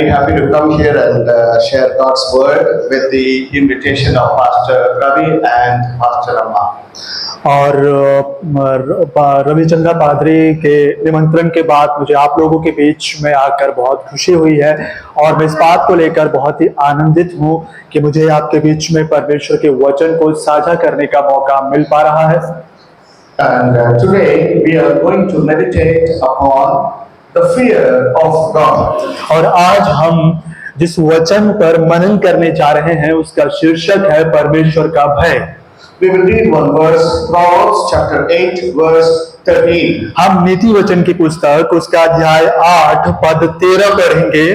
very happy to come here and share God's word with the invitation of Pastor Ravi and Pastor Amma. और रविचंद्र पादरी के निमंत्रण के बाद मुझे आप लोगों के बीच में आकर बहुत खुशी हुई है और मैं इस बात को लेकर बहुत ही आनंदित हूँ कि मुझे आपके बीच में परमेश्वर के वचन को साझा करने का मौका मिल पा रहा है। And today we are going to meditate upon the fear of God. और आज हम जिस वचन पर मनन करने जा रहे हैं उसका शीर्षक है परमेश्वर का भय। We will read one verse, Proverbs chapter 8 verse 13. हम नीति वचन की पुस्तक उसका अध्याय 8 पद 13 पढ़ेंगे।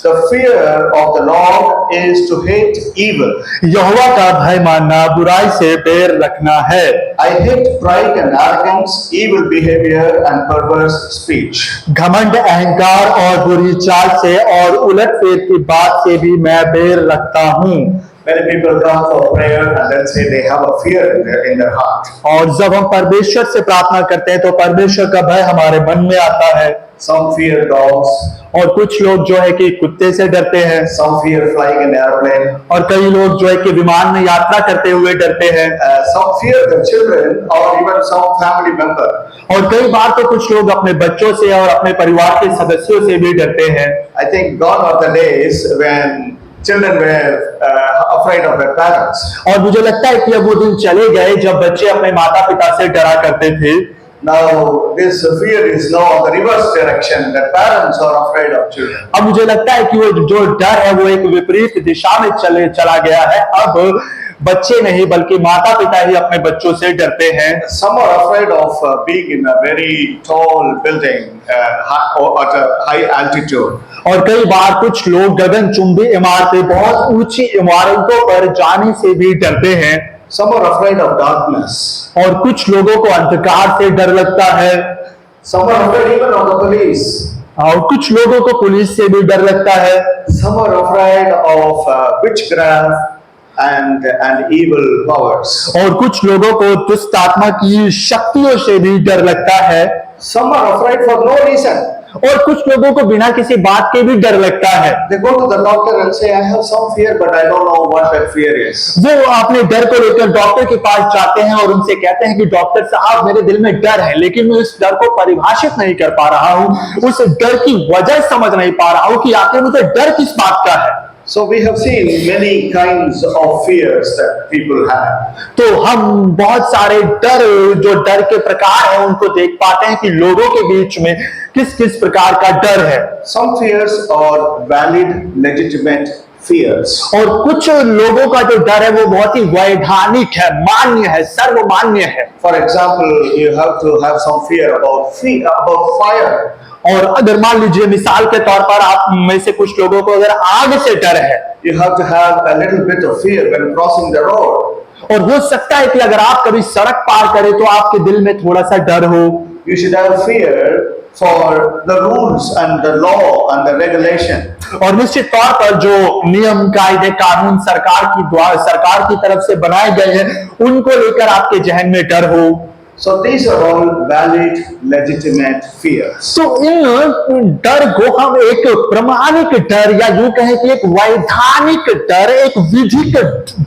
The fear of the Lord is to hate evil. यहोवा का भय मानना बुराई से बैर रखना है। I hate pride and arrogance, evil behavior and perverse speech. घमंड, अहंकार और बुरी चाल से और उलटफेर की बात से भी मैं बैर रखता हूँ। Many people come for prayer and then say they have a fear in their heart. और जब हम परमेश्वर से प्रार्थना करते हैं तो परमेश्वर का भय हमारे मन में आता है। Some fear dogs. और कुछ लोग जो है कि कुत्ते से डरते हैं। Some fear flying in airplane. और कई लोग जो है कि विमान में यात्रा करते हुए डरते हैं। Some fear their children or even some family member. और कई बार तो कुछ लोग अपने बच्चों से और अपने परिवार के सदस्यों से भी डरते हैं। I think gone are the days when children were afraid of their parents. और मुझे लगता है कि अब वो दिन चले गए जब बच्चे अपने माता पिता से डरा करते थे। Now this fear is now on the reverse direction, that parents are afraid of children. अब मुझे लगता है कि वो जो डर है वो एक विपरीत दिशा में चला गया है। अब बच्चे नहीं बल्कि माता पिता ही अपने बच्चों से डरते हैं। Some are afraid of being in a very tall building at a high altitude. और कई बार कुछ लोग गगनचुंबी इमारतें, बहुत ऊंची इमारतों पर जाने से भी डरते हैं। Some are afraid of darkness. और कुछ लोगों को अंधकार से डर लगता है। Some are afraid even of the police. और कुछ लोगों को पुलिस से भी डर लगता है। Some are afraid of witchcraft and evil powers. और कुछ लोगों को दुष्ट आत्मा की शक्तियों से भी डर लगता है। Some are afraid for no reason. और कुछ लोगों को बिना किसी बात के भी डर लगता है। They go to the doctor and say, I have some fear, but I don't know what that fear is. वो अपने डर को लेकर डॉक्टर के पास जाते हैं और उनसे कहते हैं कि डॉक्टर साहब मेरे दिल में डर है, लेकिन मैं उस डर को परिभाषित नहीं कर पा रहा हूँ, उस डर की वजह समझ नहीं पा रहा हूँ कि आखिर मुझे डर किस बात का है। So we have seen many kinds of fears that people have. तो हम बहुत सारे डर के प्रकार हैं उनको देख पाते हैं कि लोगों के बीच में किस किस प्रकार का डर है। Some fears are valid, legitimate fears. और कुछ लोगों का जो डर है वो बहुत ही वैधानिक है, मान्य है, सर्वमान्य है। For example, you have to have some fear about fire. और अगर मान लीजिए मिसाल के तौर पर आप में से कुछ लोगों को अगर आग से डर है, You have to have a little bit of fear when crossing the road. और हो सकता है कि अगर आप कभी सड़क पार करें तो आपके दिल में थोड़ा सा डर हो। You should have fear for the rules and the law and the regulation. और निश्चित तौर पर जो नियम कायदे कानून सरकार की तरफ से बनाए गए हैं उनको लेकर आपके जहन में डर हो। So these are all valid, legitimate fears. तो इन डर को हम एक प्रमाणिक डर या यूं कहें कि एक वैधानिक डर, एक विधिक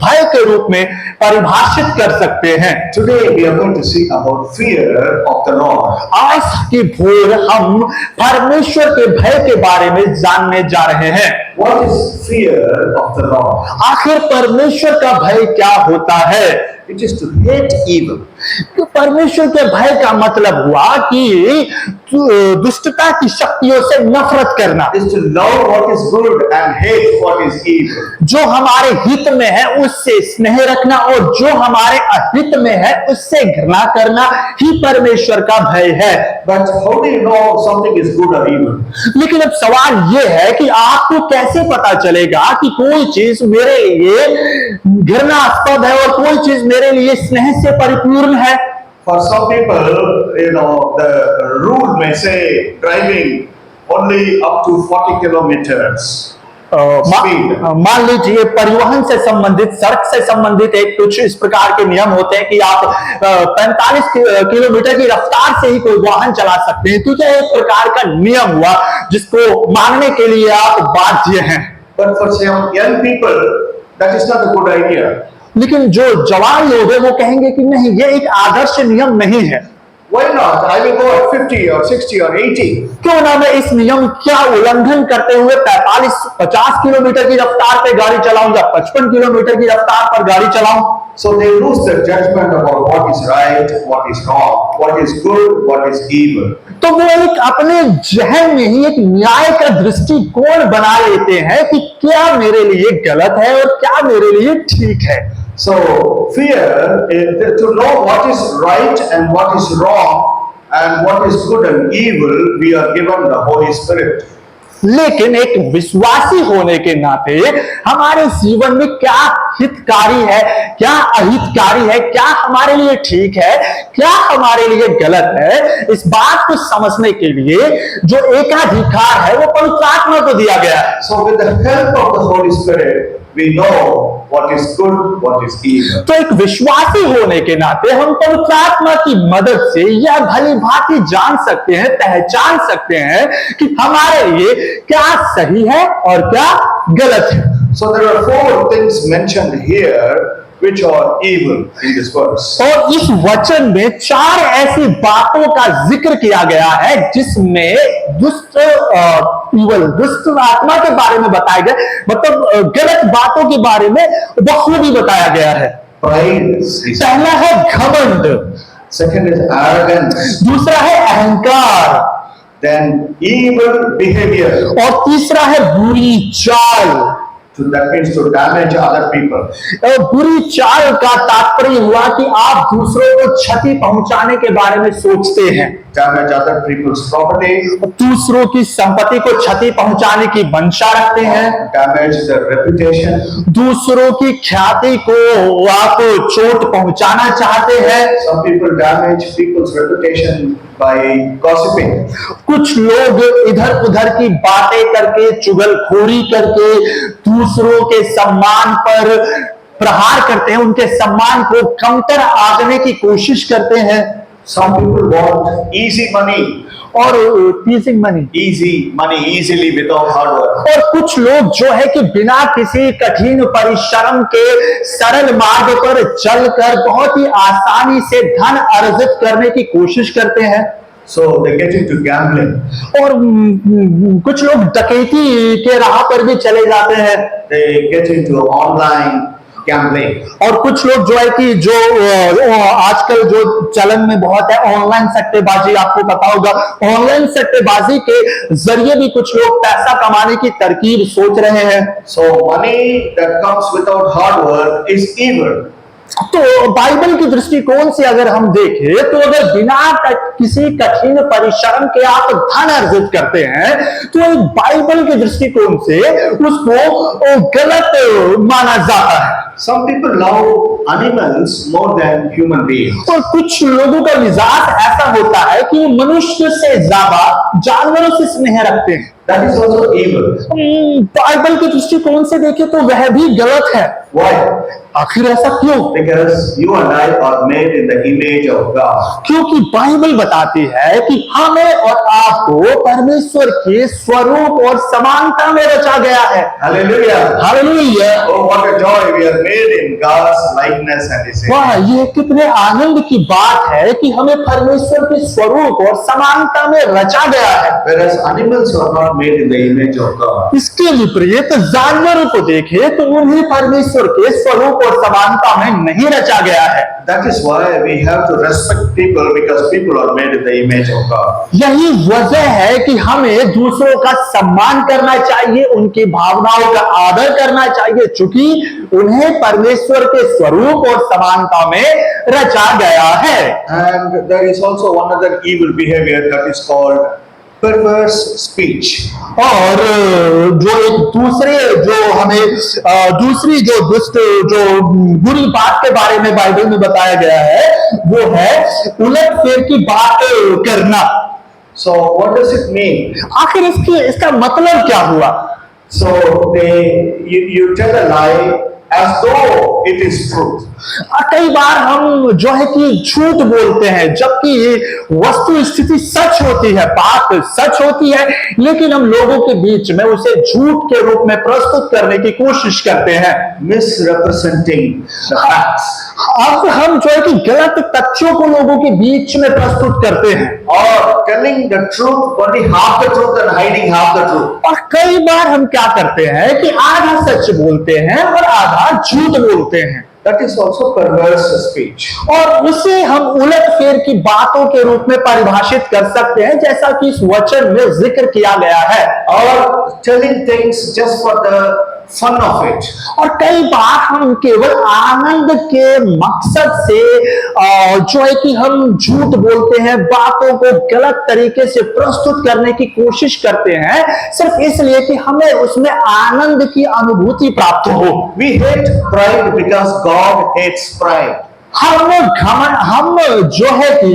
भय के रूप में परिभाषित कर सकते हैं। Today we are going to see about fear of the Lord. आज की भोर हम परमेश्वर के भय के बारे में जानने जा रहे हैं। What is fear of the Lord? आखिर परमेश्वर का भय क्या होता है? It is to hate evil. तो परमेश्वर के भय का मतलब हुआ कि दुष्टता की शक्तियों से नफरत करना। Is to love what is good and hate what is evil. जो हमारे हित में है उससे स्नेह रखना और जो हमारे अहित में है उससे घृणा करना ही परमेश्वर का भय है। But how do you know something is good or evil? लेकिन अब सवाल यह है कि आपको कैसे पता चलेगा कि कोई चीज मेरे लिए घृणास्पद है और कोई चीज मेरे लिए स्नेह से परिपूर्ण है। For some people, the rule may say driving only up to 40 kilometers. मान लीजिए परिवहन से संबंधित, सड़क से संबंधित एक कुछ इस प्रकार के नियम होते हैं कि आप 45 किलोमीटर की रफ्तार से ही कोई वाहन चला सकते हैं, तो यह एक प्रकार का नियम हुआ जिसको मानने के लिए आप बाध्य हैं। But for some young people, that is not a good idea. लेकिन जो जवान लोग हैं वो कहेंगे कि नहीं, ये एक आदर्श नियम नहीं है। Why not? I will go at 50 or 60 or 80. क्यों ना मैं इस नियम का उल्लंघन करते हुए 45-50 किलोमीटर की रफ्तार पे गाड़ी चलाऊं या 55 किलोमीटर की रफ्तार पर गाड़ी चलाऊं। So they lose their judgment about what is right, what is wrong, what is good, what is evil. तो वो एक अपने जहन में ही एक न्याय का दृष्टिकोण बना लेते हैं कि क्या मेरे लिए गलत है और क्या मेरे लिए ठीक है। So fear, to know what is right and what is wrong and what is good and evil, we are given the Holy Spirit. लेकिन एक विश्वासी होने के नाते हमारे जीवन में क्या हितकारी है, क्या अहितकारी है, क्या हमारे लिए ठीक है, क्या हमारे लिए गलत है, इस बात को समझने के लिए जो एकाधिकार है वो पवित्र आत्मा को दिया गया है। So with the help of the Holy Spirit, we know what is good, what is evil. तो एक विश्वासी होने के नाते हम पवित्र आत्मा की मदद से यह भली भांति जान सकते हैं, पहचान सकते हैं कि हमारे लिए क्या सही है और क्या गलत है। So there are 4 things mentioned here which are evil in this verse. और इस वचन में 4 ऐसी बातों का जिक्र किया गया है जिसमें दुष्ट आत्मा के बारे में बताया गया, मतलब गलत बातों के बारे में बखूबी बताया गया है। पहला है घमंड, second is arrogance, दूसरा है अहंकार, then evil behavior, और तीसरा है बुरी चाल। so that means to damage other people. बुरी चाल का तात्पर्य हुआ कि आप दूसरों को क्षति पहुंचाने के बारे में सोचते हैं, Damage other people's property, दूसरों की संपत्ति को क्षति पहुंचाने की मंशा रखते हैं, damage their reputation. दूसरों की ख्याति को आप चोट पहुंचाना चाहते हैं। Some people damage people's reputation by gossiping. कुछ लोग इधर उधर की बातें करके, चुगलखोरी करके दूसरों के सम्मान पर प्रहार करते हैं, उनके सम्मान को कमतर आंकने की कोशिश करते हैं। Some people want easy money, और टीजिंग money, easy money easily without hard work. और कुछ लोग जो है कि बिना किसी कठिन परिश्रम के सरल मार्ग पर चलकर बहुत ही आसानी से धन अर्जित करने की कोशिश करते हैं। So they get into gambling. और कुछ लोग डकैती के राह पर भी चले जाते हैं। They get into online gambling. और कुछ लोग जो है कि जो आजकल जो चलन में बहुत है ऑनलाइन सट्टेबाजी, आपको पता होगा, ऑनलाइन सट्टेबाजी के जरिए भी कुछ लोग पैसा कमाने की तरकीब सोच रहे हैं। So money that comes without hard work is evil. तो बाइबल के दृष्टिकोण से अगर हम देखें तो अगर बिना किसी कठिन परिश्रम के आप धन अर्जित करते हैं तो एक बाइबल के दृष्टिकोण से उसको गलत माना जाता है। Some people love animals more than human beings. और कुछ लोगों का मिजाज ऐसा होता है कि वो मनुष्य से ज्यादा जानवरों से स्नेह रखते हैं। That is also evil. Bible के दृष्टिकोण से देखें तो वह भी गलत है। Why? आखिर ऐसा क्यों? Because you and I are made in the image of God. क्योंकि बाइबल बताती है कि हमें और आपको परमेश्वर के स्वरूप और समानता में रचा गया है। Hallelujah. Hallelujah. Oh, what a joy! We are made in God's likeness and His वाह, image. ये कितने आनंद की बात है कि हमें परमेश्वर के स्वरूप और समानता में रचा गया है। Whereas animals are not made in the image of God. इसके विपरीत जानवरों को देखें तो उन्हें परमेश्वर के स्वरूप और समानता में नहीं रचा गया है। That is why we have to respect people because people are made in the image of God. यही वजह है कि हमें दूसरों का सम्मान करना चाहिए, उनकी भावनाओं का आदर करना चाहिए, क्योंकि उन्हें परमेश्वर के स्वरूप और समानता में रचा गया है। And there is also one other evil behavior that is called perverse speech. और जो एक दूसरी जो दुष्ट जो बुरी बात के बारे में बाइबल में बताया गया है वो है उलटफेर की बात करना। So what does it mean? आखिर इसका मतलब क्या हुआ? So you tell a lie as though it is truth. कई बार हम जो है कि झूठ बोलते हैं जबकि ये वस्तु स्थिति सच होती है, बात सच होती है, लेकिन हम लोगों के बीच में उसे झूठ के रूप में प्रस्तुत करने की कोशिश करते हैं, Misrepresenting the facts. अब हम जो है कि गलत तथ्यों को लोगों के बीच में प्रस्तुत करते हैं Or telling the truth, only half the truth and hiding half the truth. और कई बार हम क्या करते हैं कि आधा सच बोलते हैं और आधा झूठ बोलते हैं, That is also perverse speech. और उसे हम उलट फेर की बातों के रूप में परिभाषित कर सकते हैं जैसा कि इस वचन में जिक्र किया गया है, Or telling things just for the fun of it. और कई बार हम केवल आनंद के मकसद से जो है कि हम झूठ बोलते हैं, बातों को गलत तरीके से प्रस्तुत करने की कोशिश करते हैं सिर्फ इसलिए कि हमें उसमें आनंद की अनुभूति प्राप्त हो। We hate pride because God hates pride. हम जो है कि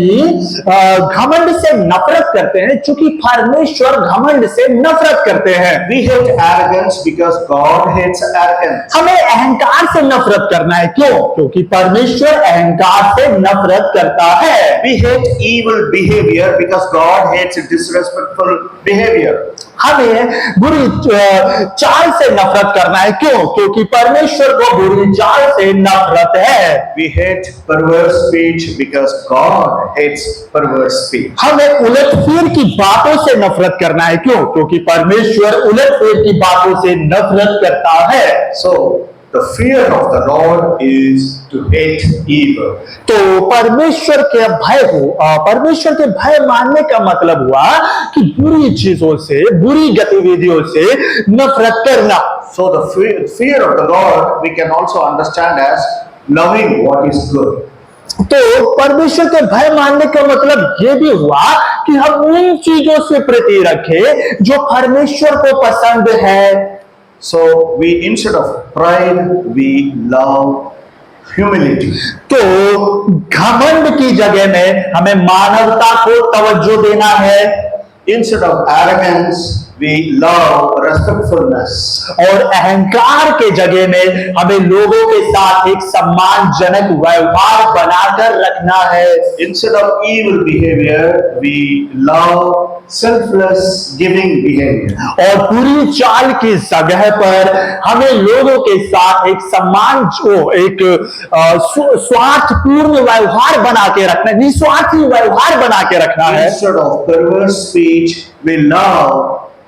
घमंड से नफरत करते हैं क्योंकि परमेश्वर घमंड से नफरत करते हैं। We hate arrogance because God hates arrogance. हमें अहंकार से नफरत करना है, क्यों? क्योंकि परमेश्वर अहंकार से नफरत करता है। We hate evil behavior because God hates disrespectful behavior. हमें बुरी चाल से नफरत करना है, क्यों? क्योंकि परमेश्वर को बुरी चाल से नफरत है। We hate perverse speech because God hates perverse speech. हमें उलटफेर की बातों से नफरत करना है, क्यों? क्योंकि परमेश्वर उलटफेर की बातों से नफरत करता है। So the fear of the Lord is to hate evil. तो परमेश्वर के भय मानने का मतलब हुआ कि बुरी चीजों से, बुरी गतिविधियों से नफरत करना। So the fear of the Lord we can also understand as loving what is good. तो परमेश्वर के भय मानने का मतलब यह भी हुआ कि हम उन चीजों से प्रीति रखें जो परमेश्वर को पसंद है। So we, instead of pride, we love humility. तो घमंड की जगह में हमें मानवता को तवज्जो देना है। Instead of arrogance, we love respectfulness. और अहंकार के जगह में हमें लोगों के साथ एक सम्मानजनक व्यवहार बनाकर रखना है। Instead of evil behavior, we love selfless giving behavior. और पूरी चाल की जगह पर हमें लोगों के साथ एक स्वार्थपूर्ण व्यवहार बना के रखना, निस्वार्थी व्यवहार बना के रखना है। Instead of perverse speech, we love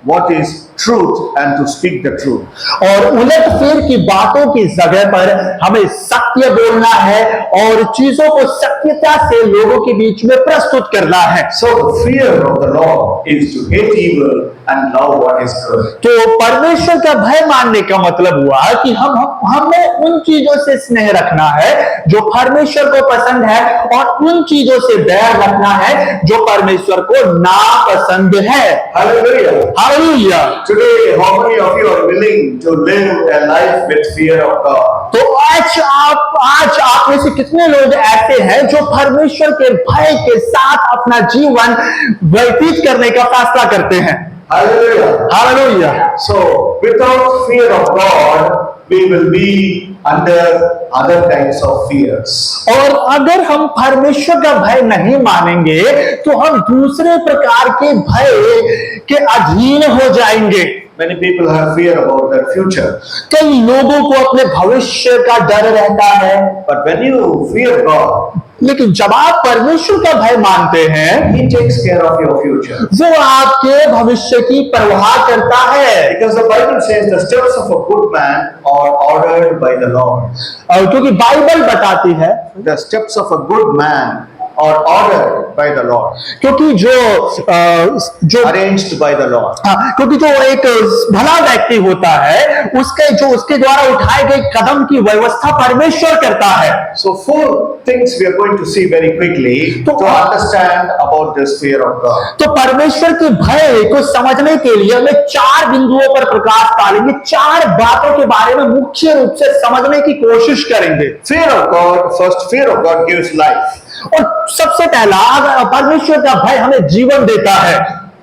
what is truth and to speak the truth. और उलटफेर की बातों की जगह पर हमें सत्य बोलना है और चीजों को सत्यता से लोगों के बीच में प्रस्तुत करना है। So the fear of the Lord is to hate evil and love what is good. तो परमेश्वर का भय मानने का मतलब हुआ कि हमें उन चीजों से स्नेह रखना है जो परमेश्वर को पसंद है और उन चीजों से बैर रखना है जो परमेश्वर को नापसंद है। Hallelujah. Hallelujah. Today, how many of you are willing to live a life with fear of God? तो आज आप में से कितने लोग ऐसे हैं जो परमेश्वर के भय के साथ अपना जीवन व्यतीत करने का फैसला करते हैं? Hallelujah. Hallelujah. So, without fear of God, we will be under other kinds of fears. और अगर हम परमेश्वर का भय नहीं मानेंगे तो हम दूसरे प्रकार के भय के अधीन हो जाएंगे। Many people have fear about their future. कई लोगों को अपने भविष्य का डर रहता है, But when you fear God, लेकिन जब आप परमेश्वर का भय मानते हैं, He takes care of your future. वो आपके भविष्य की परवाह करता है। Because the Bible says the steps of a good man are ordered by the Lord. और क्योंकि बाइबल बताती है The steps of a good man are ordered by the Lord. क्योंकि जो Arranged by the Lord. क्योंकि जो एक भला व्यक्ति होता है उसके द्वारा उठाए गए कदम की व्यवस्था परमेश्वर करता है। So 4 things we are going to see very quickly to understand about this fear of God. तो परमेश्वर के भय को समझने के लिए हमें 4 बिंदुओं पर प्रकाश डालेंगे, 4 बातों के बारे में मुख्य रूप से समझने की कोशिश करेंगे। Fear of God, first, fear of God gives life. और सबसे पहला, परमेश्वर का भय हमें जीवन देता है।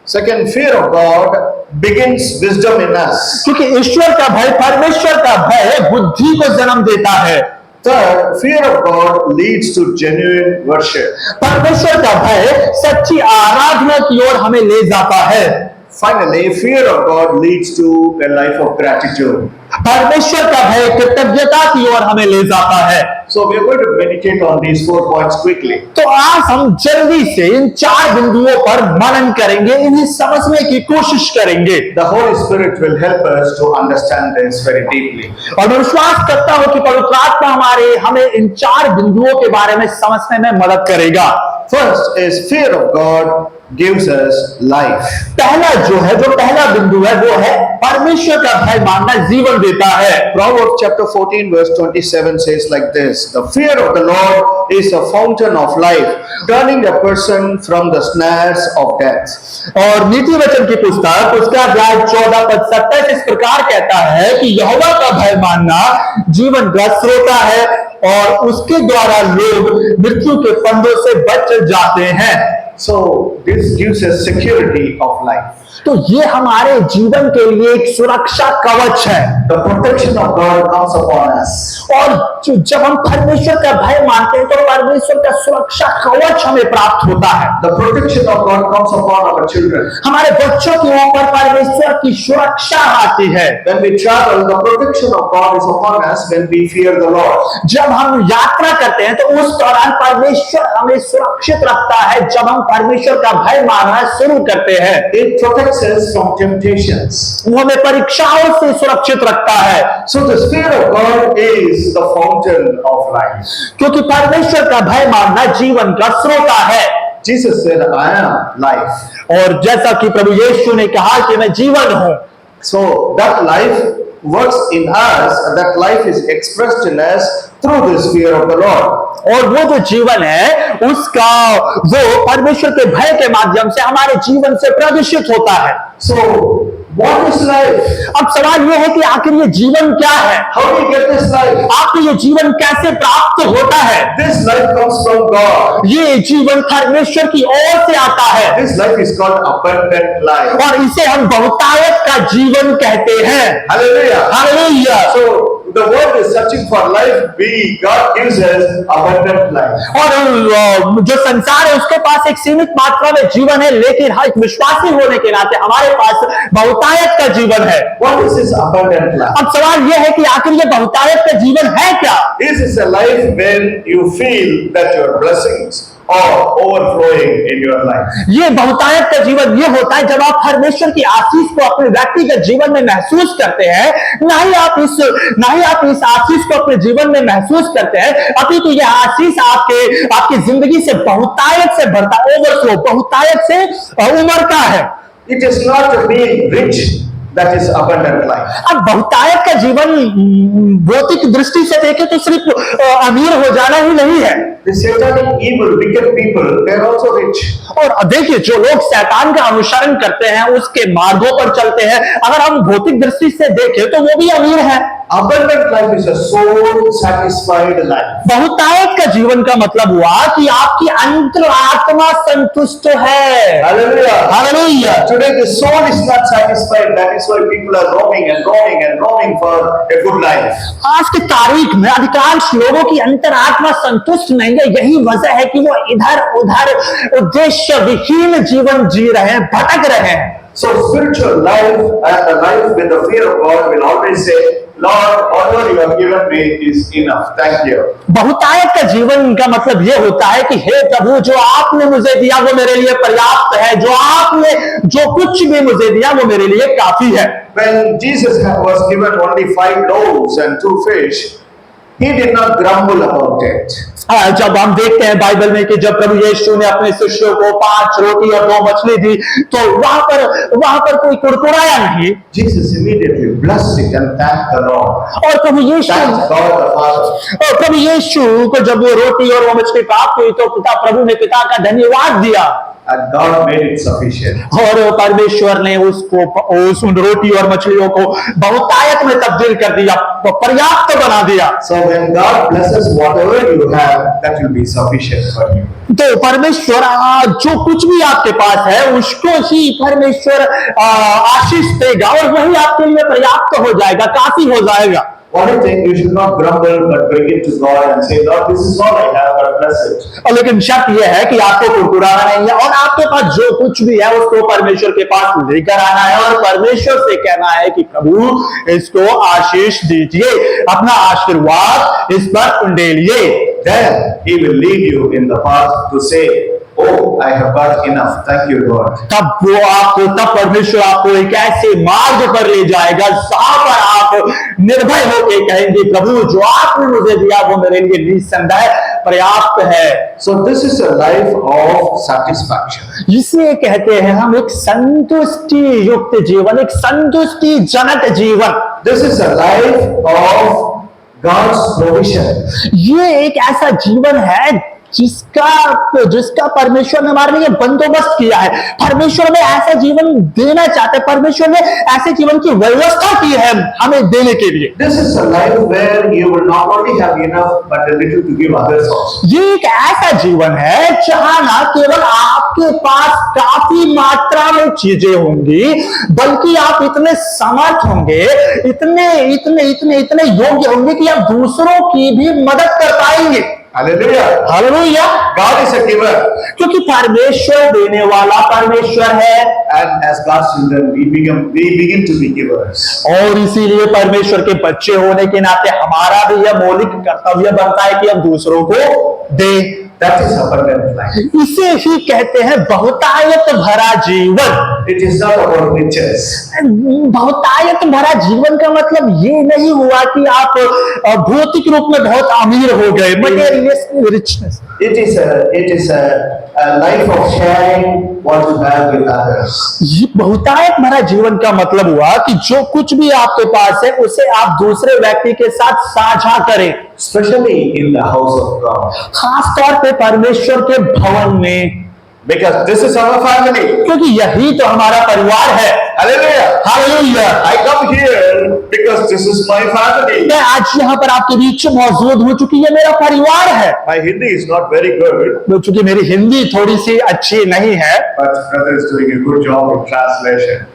Second, fear of God begins wisdom in us. क्योंकि ईश्वर का भय, परमेश्वर का भय बुद्धि को जन्म देता है। Third, fear of God leads to genuine worship. परमेश्वर का भय सच्ची आराधना की ओर हमें ले जाता है। Finally, fear of God leads to a life of gratitude. परमेश्वर का भय कृतज्ञता की ओर हमें ले जाता है। So we are going to meditate on these 4 points quickly. तो आज हम जल्दी से इन 4 बिंदुओं पर मनन करेंगे, इन्हें समझने की कोशिश करेंगे। The Holy Spirit will help us to understand this very deeply. और मैं विश्वास करता हूं कि पवित्र आत्मा हमें इन 4 बिंदुओं के बारे में समझने में मदद करेगा। First is fear of God gives us life. पहला बिंदु है वो है परमेश्वर का भय मानना जीवन देता है। Proverbs chapter 14 verse 27 says like this: The fear of the Lord is a fountain of life, turning a person from the snares of death. और नीति वचन की पुस्तक उसका अध्याय 14 पद 27 इस प्रकार कहता है कि यहोवा का भय मानना जीवन का स्रोत है और उसके द्वारा लोग मृत्यु के फंदों से बच जाते हैं। So this gives us security of life. तो ये हमारे जीवन के लिए एक सुरक्षा कवच है। The protection of God comes upon us. और जब हम परमेश्वर का भय मानते हैं तो परमेश्वर का सुरक्षा कवच हमें प्राप्त होता है। The protection of God comes upon our children. हमारे बच्चों के ऊपर परमेश्वर की सुरक्षा आती है। When we travel, the protection of God is upon us when we fear the Lord. जब हम यात्रा करते हैं तो उस दौरान परमेश्वर हमें सुरक्षित रखता है। जब हम परमेश्वर का भय मानना शुरू करते हैं, It protects us from temptations. वो हमें परीक्षाओं से सुरक्षित रखता है। So the fear of God is the fountain of life. क्योंकि परमेश्वर का भय मानना जीवन का स्रोत है। Jesus said, I am life. और जैसा कि प्रभु यीशु ने कहा कि मैं जीवन हूं, So that life works in us, that life is expressed in us through this fear of the Lord. और वो जो जीवन है उसका वो परमेश्वर के भय के माध्यम से हमारे जीवन से प्रदर्शित होता है। So what is life? अब सवाल ये है कि आखिर ये जीवन क्या है? How do we get this life? आपको ये जीवन कैसे प्राप्त होता है? This life comes from God. ये जीवन परमेश्वर की ओर से आता है। This life is called abundant life. और इसे हम बहुतायत का जीवन कहते हैं। Hallelujah. Hallelujah. So the world is searching for life. God gives us abundant life. और जो संसार है उसके पास एक सीमित मात्रा में जीवन है, लेकिन हर एक विश्वासी होने के नाते हमारे पास बहुतायत का जीवन है। What is this abundant life? अब सवाल यह है कि आखिर ये बहुतायत का जीवन है क्या? This is a life when you feel that your blessings are overflowing in your life. ये बहुतायत का जीवन ये होता है जब आप परमेश्वर की आशीष को अपने व्यक्तिगत जीवन में महसूस करते हैं। ना ही आप इस आशीष को अपने जीवन में महसूस करते हैं, अपितु ये आशीष आपकी जिंदगी से बहुतायत से भरता, ओवरफ्लो, बहुतायत से उमड़ता है। It is not being rich that is abundant life. अब बहुतायत का जीवन भौतिक दृष्टि से देखें तो सिर्फ अमीर हो जाना ही नहीं है। The satanic, evil, wicked people, they are also rich. और देखिए, जो लोग शैतान का अनुसरण करते हैं, उसके मार्गों पर चलते हैं, अगर हम भौतिक दृष्टि से देखें तो वो भी अमीर है। Abundant life is a soul satisfied life. बहुतायत का जीवन का मतलब हुआ कि आपकी अंतरात्मा संतुष्ट है। Hallelujah. Hallelujah. Today the soul is not satisfied. That is why people are roaming and roaming and roaming for a good life. आज की तारीख में अधिकांश लोगों की अंतरात्मा संतुष्ट नहीं है। यही वजह है कि वो इधर उधर उद्देश्य विहीन जीवन जी रहे हैं, भटक रहे हैं। So spiritual life and the life with the fear of God will always say, Lord, whatever you have given me is enough. Thank you. बहुतायत का जीवन का मतलब यह होता है कि हे प्रभु, जो आपने मुझे दिया वो मेरे लिए पर्याप्त है। जो आपने जो कुछ भी मुझे दिया वो मेरे लिए काफी है। When Jesus was given only 5 loaves and 2 fish, he did not grumble about it. जब हम देखते हैं बाइबल में कि जब प्रभु यीशु ने अपने शिष्यों को 5 रोटी और 2 मछली दी, तो वहां पर कोई कुड़कुड़ाया नहीं। Jesus immediately blessed it and thanked the Lord. और प्रभु यीशु को जब वो रोटी और वो मछली प्राप्त हुई तो प्रभु ने पिता का धन्यवाद दिया। and God made it sufficient. और परमेश्वर ने उसको उस उन रोटी और मछलियों को बहुतायत में तब्दील कर दिया, पर्याप्त बना दिया। So when God blesses whatever you have, that will be sufficient for you. तो परमेश्वर जो कुछ भी आपके पास है उसको ही परमेश्वर आशीष देगा और वही आपके लिए पर्याप्त हो जाएगा, काफी हो जाएगा। Only thing, you should not grumble, but bring it to God and say, Lord, this is all I have, but bless it. और लेकिन शर्त यह है कि आपको कुरकुराना नहीं है और आपके पास जो कुछ भी है उसको परमेश्वर के पास लेकर आना है और परमेश्वर से कहना है कि प्रभु इसको आशीष दीजिए, अपना आशीर्वाद इस पर उंडेलिए। Then He will lead you in the path to say, oh, I have got enough. Thank you, Lord. तब परमेश्वर आपको एक ऐसे मार्ग पर ले जाएगा जहां पर आप निर्भय होकर कहेंगे, प्रभु जो आपने मुझे दिया वो मेरे लिए निसंदेह पर्याप्त है। So this is a life of satisfaction. जिसे कहते हैं हम एक संतुष्टि युक्त जीवन, एक संतुष्टि जनक जीवन। This is a life of God's provision. ये एक ऐसा जीवन है जिसका परमेश्वर ने हमारे लिए बंदोबस्त किया है। परमेश्वर ने ऐसा जीवन देना चाहते हैं, परमेश्वर ने ऐसे जीवन की व्यवस्था की है हमें देने के लिए। This is a life where you will not only have enough but a little to give others also. ये एक ऐसा जीवन है जहां ना केवल आपके पास काफी मात्रा में चीजें होंगी, बल्कि आप इतने समर्थ होंगे, इतने इतने इतने इतने योग्य होंगे कि आप दूसरों की भी मदद कर पाएंगे। Hallelujah. Hallelujah. God is a giver. क्योंकि परमेश्वर देने वाला परमेश्वर है And as God's children, we begin to be givers. और इसीलिए परमेश्वर के बच्चे होने के नाते हमारा भी यह मौलिक कर्तव्य बनता है कि हम दूसरों को दें। That is abundant life. इसे ही कहते हैं बहुतायत भरा जीवन। It is not about riches. बहुतायत भरा जीवन का मतलब ये नहीं हुआ कि आप भौतिक रूप में बहुत अमीर हो गए, materialistic richness. It is a life of sharing what you have with others. ये बहुतायत भरा जीवन का मतलब हुआ कि जो कुछ भी आपके पास है उसे आप दूसरे व्यक्ति के साथ साझा करें, Especially in the house of God. खास तौर पे परमेश्वर के भवन में, Because this is our family. क्योंकि यही तो हमारा परिवार है। Hallelujah. Hallelujah. I come here because this is my family. मैं आज यहाँ पर आपके बीच मौजूद हूँ क्योंकि ये मेरा परिवार है। My Hindi is not very good, क्योंकि मेरी हिंदी थोड़ी सी अच्छी नहीं है, but brother is doing a good job in translation.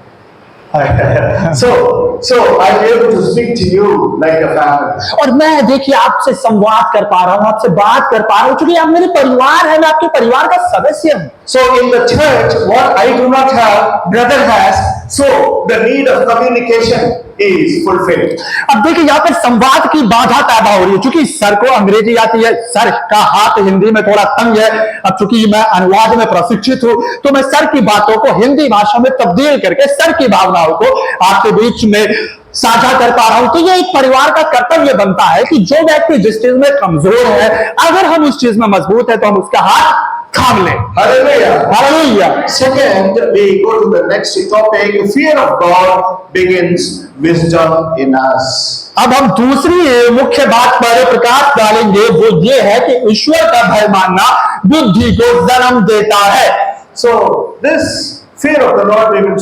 So I'm able to speak to you like a family. और मैं देखिए आपसे संवाद कर पा रहा हूँ, आपसे बात कर पा रहा हूँ क्योंकि आप मेरे परिवार है, मैं आपके परिवार का सदस्य हूँ। So in the church, what I do not have, brother has. So the need of communication is fulfilled. अब देखिए यहाँ पर संवाद की बाधा पैदा हो रही है, क्योंकि सर को अंग्रेजी आती है, सर का हाथ हिंदी में थोड़ा तंग है। अब चूंकि मैं अनुवाद में प्रशिक्षित हूँ तो मैं सर की बातों को हिंदी भाषा में तब्दील करके सर की भावनाओं को आपके बीच में साझा कर पा रहा हूं। तो ये एक परिवार का कर्तव्य बनता है कि जो व्यक्ति जिस चीज में कमजोर है, अगर हम उस चीज में मजबूत है तो हम उसका हाथ थाम लें। Hallelujah. Hallelujah. Second, we go to the next topic. Fear of God begins wisdom in us. अब हम दूसरी मुख्य बात पर प्रकाश डालेंगे, वो ये है कि ईश्वर का भय मानना बुद्धि को जन्म देता है। So this fear of the Lord we will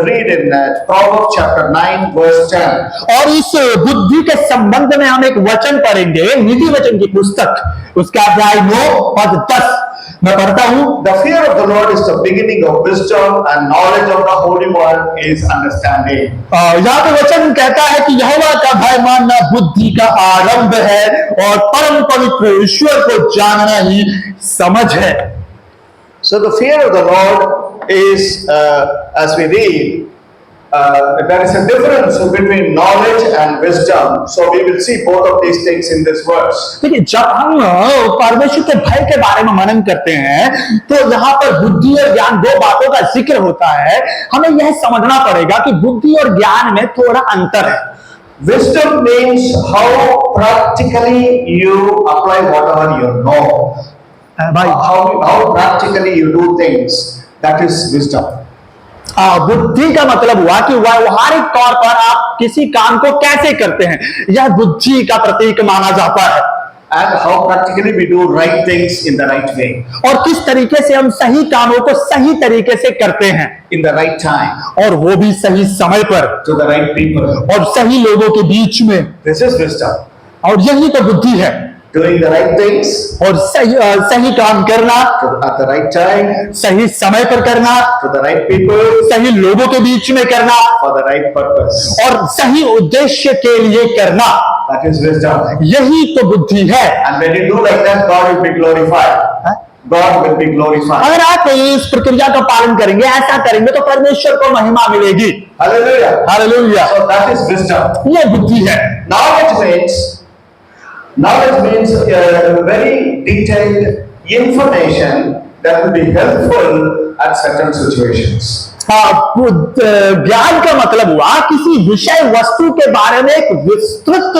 read in Proverbs chapter 9 verse 10. और इस बुद्धि के संबंध में हम एक वचन पढ़ेंगे, नीति वचन की पुस्तक, उसका अध्याय 9 पद 10। मैं पढ़ता हूं। The fear of the Lord is the beginning of wisdom, and knowledge of the Holy One is understanding. यहाँ पे वचन कहता है कि यहोवा का भय मानना बुद्धि का आरंभ है और परम पवित्र ईश्वर को जानना ही समझ है। So the fear of the Lord is, as we read, there is a difference between knowledge and wisdom. So we will see both of these things in this verse. देखिए जब हम परमेश्वर के भय के बारे में मनन करते हैं तो यहाँ पर बुद्धि और ज्ञान दो बातों का जिक्र होता है। हमें यह समझना पड़ेगा कि बुद्धि और ज्ञान में थोड़ा अंतर है। Wisdom means how practically you apply whatever you know. भाई How practically you do things. That is wisdom. बुद्धि का मतलब हुआ कि व्यवहारिक तौर पर आप किसी काम को कैसे करते हैं, यह बुद्धि का प्रतीक माना जाता है। and how practically we do right things in the right way, और किस तरीके से हम सही कामों को सही तरीके से करते हैं, in the right time, और वो भी सही समय पर to the right people. और सही लोगों के बीच में। This is wisdom. और यही तो बुद्धि है, Doing the right things और सही काम करना, at the right time, सही समय पर करना, to the right people, सही लोगों के बीच में करना, for the right purpose. और सही उद्देश्य के लिए करना, That is wisdom. यही तो बुद्धि है। And when you do like that, God will be glorified. God will be glorified. अगर आप इस प्रक्रिया का पालन करेंगे, ऐसा करेंगे, तो परमेश्वर को महिमा मिलेगी। Hallelujah. Hallelujah. So that is wisdom. ये बुद्धि है। Knowledge means very detailed information that will be helpful at certain situations. ज्ञान का मतलब हुआ किसी विषय वस्तु के बारे में एक विस्तृत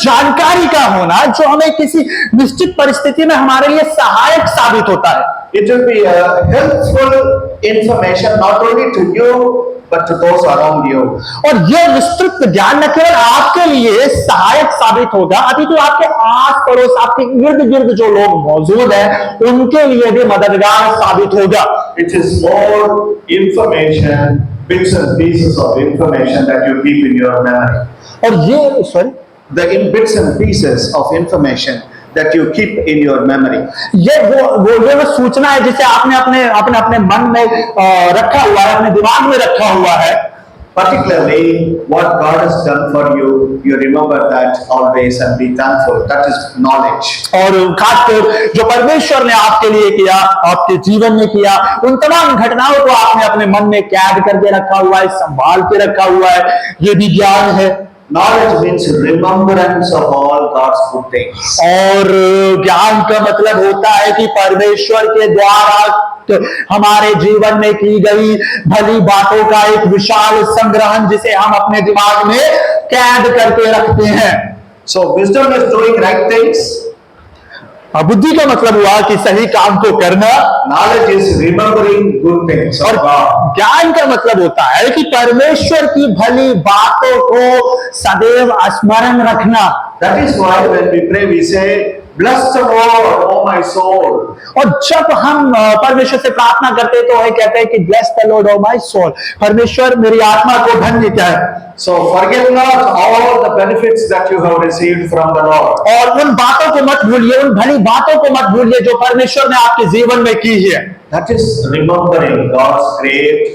जानकारी का होना, जो हमें किसी निश्चित परिस्थिति में हमारे लिए सहायक साबित होता है। It will be a helpful information not only to you but to those around you. और यह विस्तृत ज्ञान न केवल आपके लिए सहायक साबित होगा, अपितु आपके आस पड़ोस, आपके इर्द गिर्द जो लोग मौजूद हैं, उनके लिए भी मददगार साबित होगा। It is more information, bits and pieces of information that you keep in your memory. और ये The bits and pieces of information that you keep in your memory. ये वो सूचना है जिसे आपने अपने मन में रखा हुआ है, अपने दिमाग में रखा हुआ है। Particularly what God has done for you, you remember that always and be thankful. That is knowledge. और खासकर जो परमेश्वर ने आपके लिए किया, आपके जीवन में किया, उन तमाम घटनाओं को आपने अपने मन में कैद करके रखा हुआ है, संभाल के रखा हुआ है, ये भी ज्ञान है। Knowledge means remembrance of all God's good things. और ज्ञान का मतलब होता है कि परमेश्वर के द्वारा हमारे जीवन में की गई भली बातों का एक विशाल संग्रहण, जिसे हम अपने दिमाग में कैद करके रखते हैं। So wisdom is doing right things. बुद्धि का मतलब हुआ कि सही काम को करना। Knowledge is remembering good things of God. ज्ञान का मतलब होता है कि परमेश्वर की भली बातों को सदैव स्मरण रखना। That is why when we pray we say, bless the Lord, O my soul. और जब हम परमेश्वर से प्रार्थना करते हैं तो वह कहते हैं कि bless the Lord, O my soul, परमेश्वर मेरी आत्मा को धन्य करे। So forget not all the benefits that you have received from the Lord. और उन बातों को मत भूलिए, उन भली बातों को मत भूलिए जो परमेश्वर ने आपके जीवन में की है। That is remembering God's great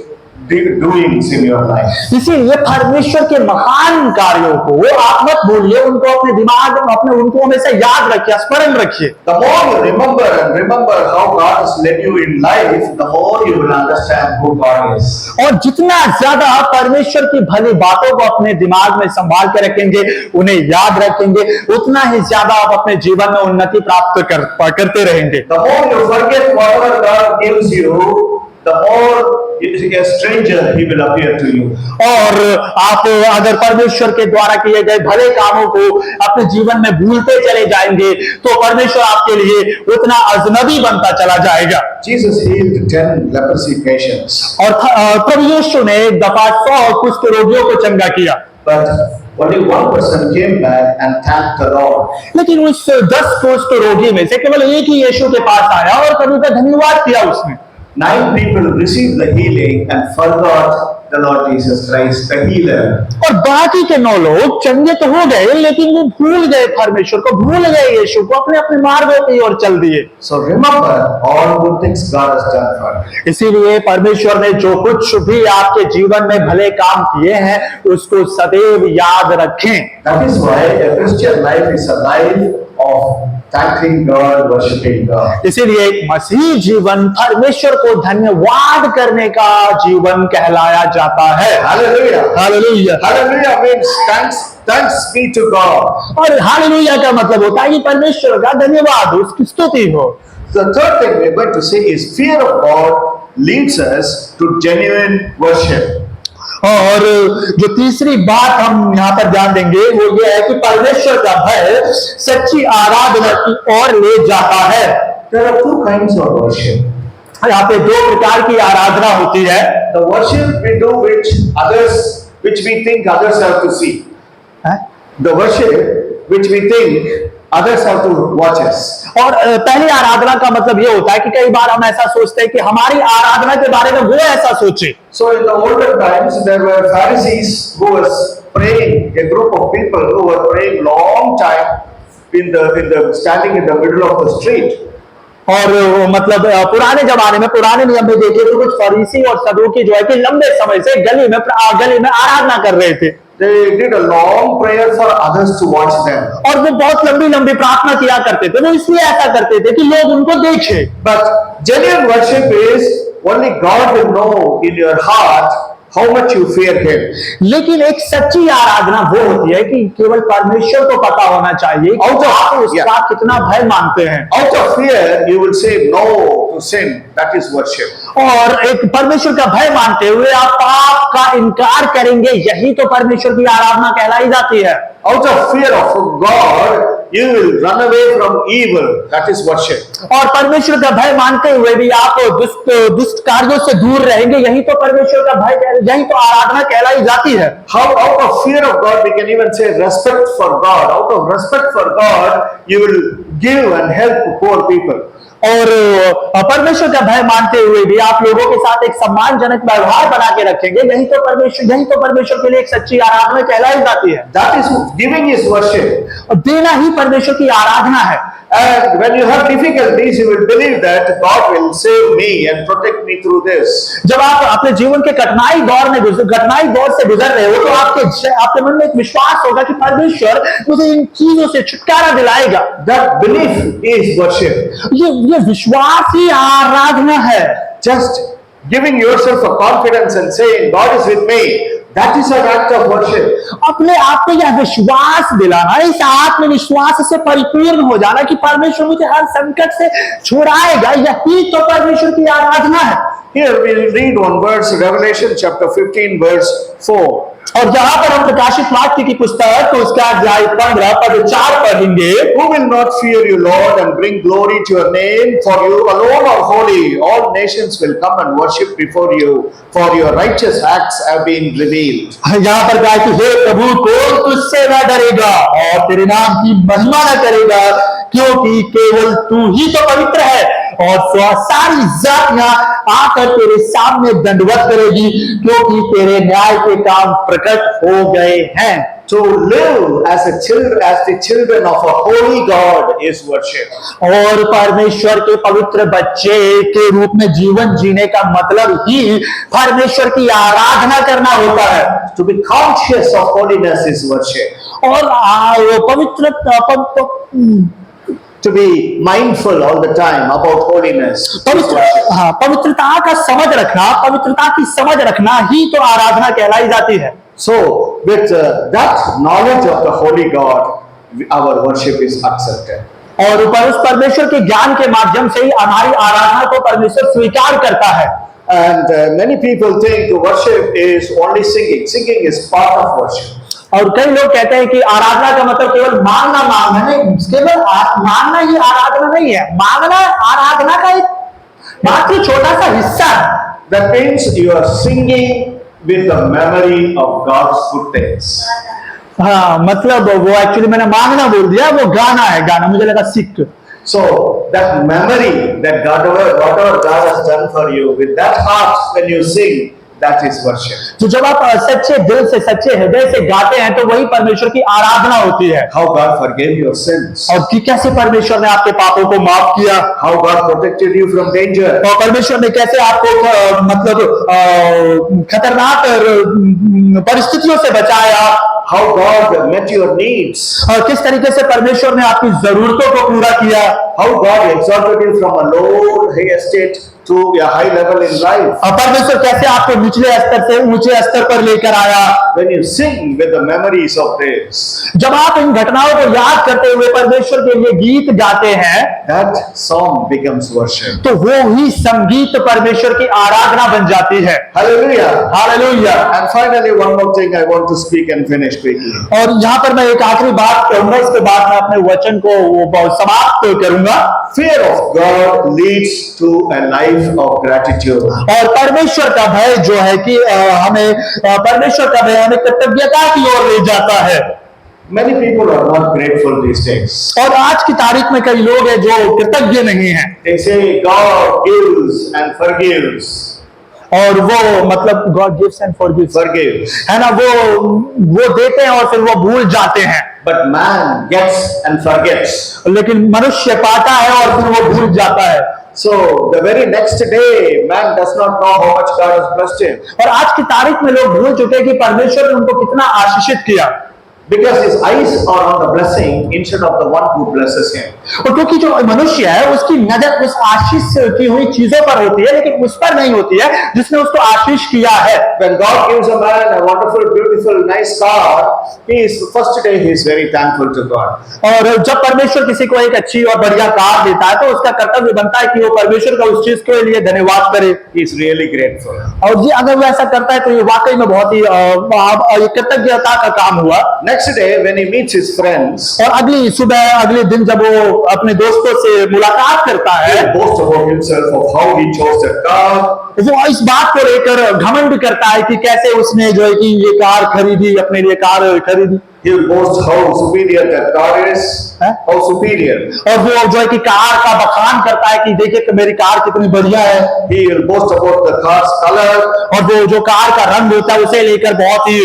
doings in your life. इसीलिए परमेश्वर के महान कार्यों को आप मत भूलिए, उनको अपने दिमाग में उनको हमेशा याद रखिए, स्मरण रखिए। The more you remember how God has led you in life, the more you will understand who God is. और जितना ज्यादा आप परमेश्वर की भली बातों को अपने दिमाग में संभाल के रखेंगे, उन्हें याद रखेंगे, उतना ही ज्यादा आप अपने जीवन में उन्नति प्राप्त करते रहेंगे। The more you forget whatever God gives you, the more a stranger he will appear to you. और आप अगर परमेश्वर के द्वारा किए गए भले कामों को अपने जीवन में भूलते चले जाएंगे, तो परमेश्वर आपके लिए उतना अजनबी बनता चला जाएगा। Jesus healed 10 leprosy patients. और प्रभु यीशु ने एक दफा 100 कुष्ठ रोगियों को चंगा किया, But only one person came back and thanked the Lord. लेकिन उस 10 कुष्ठ रोगी में से केवल एक ही यीशु के पास आया और प्रभु का धन्यवाद किया उसने। 9 people received the healing and forgot the Lord Jesus Christ, the healer. और बाकी के 9 लोग चंगे तो हो गए, लेकिन वो भूल गए परमेश्वर को, भूल गए यीशु को, अपने अपने मार्गों की ओर चल दिए। So remember all good things God has done for you. इसीलिए परमेश्वर ने जो कुछ भी आपके जीवन में भले काम किए हैं, उसको सदैव याद रखें। That is why a Christian life is a life of thanking God, worshiping God. इसीलिए एक मसीही जीवन परमेश्वर को धन्यवाद करने का जीवन कहलाया जाता है। Hallelujah. Hallelujah. Hallelujah means thanks be to God. और हालेलुया का मतलब होता है कि परमेश्वर का धन्यवाद, उसकी स्तुति हो। The third thing we're going to say is fear of God leads us to genuine worship. और जो तीसरी बात हम यहाँ पर ध्यान देंगे वो ये है कि परमेश्वर का भय सच्ची आराधना की ओर ले जाता है। There are 2 kinds of worship. यहाँ पे 2 प्रकार की आराधना होती है। The worship we do which we think others have to see. है? The worship which we think others have to watch us. और पहली आराधना का मतलब ये होता है कि कई बार हम ऐसा सोचते हैं कि हमारी आराधना के बारे में वो ऐसा सोचे। So in the older times, there were Pharisees who was praying, a group of people who were praying long time standing in the middle of the street. और मतलब पुराने जमाने में, पुराने नियम में देखे तो कुछ फरीसी और सदूकी जो है कि लंबे समय से गली में आराधना कर रहे थे। They did a long prayer for others to watch them. और वो बहुत लंबी लंबी प्रार्थना किया करते थे। वो इसलिए ऐसा करते थे कि लोग उनको देखें। But genuine worship is only God will know in your heart how much you fear Him. लेकिन एक सच्ची आराधना वो होती है कि केवल परमेश्वर को पता होना चाहिए कि आप उसका कितना भय मानते हैं। Out of fear, you will say no to sin. That is worship. और एक परमेश्वर का भय मानते हुए आप पाप का इनकार करेंगे, यही तो परमेश्वर की आराधना कहलाई जाती है। Out of fear of God, you will run away from evil. That is worship. और परमेश्वर का भय मानते हुए भी आप दुष्ट कार्यों से दूर रहेंगे, यही तो परमेश्वर का भय, यही तो आराधना कहलाई जाती है। How out of fear of God, we can even say respect for God. Out of respect for God, you will give and help poor people. और परमेश्वर का भय मानते हुए भी आप लोगों के साथ एक सम्मानजनक व्यवहार बना के रखेंगे, यही तो परमेश्वर के लिए एक सच्ची आराधना कहलाई जाती है। That is giving is worship. और देना ही परमेश्वर की आराधना है। And when you have difficulties, you will believe that God will save me and protect me through this. जब आप अपने जीवन के कठिनाई दौर से गुजर रहे हो, तो आपके मन में एक विश्वास होगा कि परमेश्वर मुझे इन चीजों से छुटकारा दिलाएगा। That belief is worship. ये विश्वास ही आराधना है। Just giving yourself a confidence and saying God is with me. That is an act of worship. अपने आप को यह विश्वास दिलाना, इस आत्मविश्वास से परिपूर्ण हो जाना कि परमेश्वर मुझे हर संकट से छुड़ाएगा, यही तो परमेश्वर की आराधना है। Here we will read one verse, Revelation chapter 15 verse 4. और जहां पर हम प्रकाशित वाक्य की पुस्तक तो उसका अध्याय 15 पद 4 पढ़ेंगे। Who will not fear you, Lord, and bring glory to your name? For you alone are holy. All nations will come and worship before you, for your righteous acts have been revealed. यहाँ पर कहा कि हे प्रभु, कौन तुझसे न डरेगा और तेरे नाम की महिमा न करेगा, क्योंकि केवल तू ही तो पवित्र है और सारी जातियां आकर तेरे सामने दंडवत करेगी, क्योंकि तेरे न्याय के काम प्रकट हो गए हैं। To live as the children of a holy God is worship. और परमेश्वर के पवित्र बच्चे के रूप में जीवन जीने का मतलब ही परमेश्वर की आराधना करना होता है। To be conscious of holiness is worship. और To be mindful all the time about holiness. पवित्रता का पवित्रता की समझ रखना ही तो आराधना कहलाई जाती है। So with that knowledge of the holy God, our worship is accepted. और उस परमेश्वर के ज्ञान के माध्यम से ही हमारी आराधना को परमेश्वर स्वीकार करता है। And many people think worship is only singing. Singing is part of worship. और कई लोग कहते हैं कि आराधना का मतलब केवल मांगना नहीं, केवल मांगना ही आराधना नहीं है। मांगना आराधना का एक मात्र छोटा सा हिस्सा है। That means you are singing with the memory of God's good things. हाँ, मतलब वो एक्चुअली मैंने मांगना बोल दिया, वो गाना है, गाना मुझे लगा सिक। So that memory that whatever God has done for you, with that heart when you sing, that is worship. तो जब आप सच्चे दिल से, सच्चे हृदय से गाते हैं तो वही परमेश्वर की आराधना होती है। How God forgave your sins. और कि कैसे परमेश्वर ने आपके पापों को माफ किया। How God protected you from danger. और परमेश्वर ने कैसे आपको मतलब खतरनाक परिस्थितियों से बचाया। How God met your needs. और किस तरीके से परमेश्वर ने आपकी जरूरतों को पूरा किया। How God exalted you from a low estate to a high level in life. और परमेश्वर कैसे आपको निचले स्तर से ऊंचे स्तर पर लेकर आया। When you sing with the memories of this, जब आप इन घटनाओं को याद करते हुए परमेश्वर के लिए गीत गाते हैं, that song becomes worship. तो वो ही संगीत परमेश्वर की आराधना बन जाती है। Hallelujah. Hallelujah. And finally, one more thing I want to speak and finish quickly. और यहाँ पर मैं एक आखिरी बात कहूंगा, इसके बाद मैं अपने वचन को समाप्त करूंगा। Fear of God leads to a life of gratitude. और परमेश्वर का भय जो है कि हमें परमेश्वर का भय हमें कृतज्ञता की ओर ले जाता है। Many people are not grateful these days. और आज की तारीख में कई लोग हैं जो कृतज्ञ नहीं हैं, They say God gives and forgives, और वो मतलब God gives and forgives, forgives. है ना, वो देते हैं और फिर वो भूल जाते हैं। But man gets and forgets. लेकिन मनुष्य पाता है और फिर वो भूल जाता है। So the very next day, man does not know how much God has blessed him. और आज की तारीख में लोग भूल चुके हैं कि परमेश्वर ने उनको कितना आशीषित किया, Because his eyes are on the blessing instead of the one who blesses him. और क्योंकि जो मनुष्य है उसकी नजर उस आशीष से की हुई चीजों पर होती है, लेकिन उस पर नहीं होती है जिसने उसको आशीष किया है। When God gives a man a wonderful, beautiful, nice car, he is first day he is very thankful to God. और जब परमेश्वर किसी को एक अच्छी और बढ़िया कार देता है तो उसका कर्तव्य बनता है कि वो परमेश्वर का उस चीज के लिए धन्यवाद करे। He is really grateful. और ये अगर वो ऐसा करता है तो ये वाकई में बहुत ही कृतज्ञता का काम हुआ। Next day, when he meets his friends, और अगली सुबह अगले दिन जब वो अपने दोस्तों से मुलाकात करता he है, boasts about himself of how he chose that car. वो इस बात को लेकर घमंड करता है कि कैसे उसने जो है कि ये कार खरीदी, अपने लिए कार खरीदी। He will boast how superior that car is. How superior. और वो जो है कि कार का बखान करता है कि देखिए कि मेरी कार कितनी बढ़िया है। He will boast about the car's color. और वो जो कार का रंग होता है उसे लेकर बहुत ही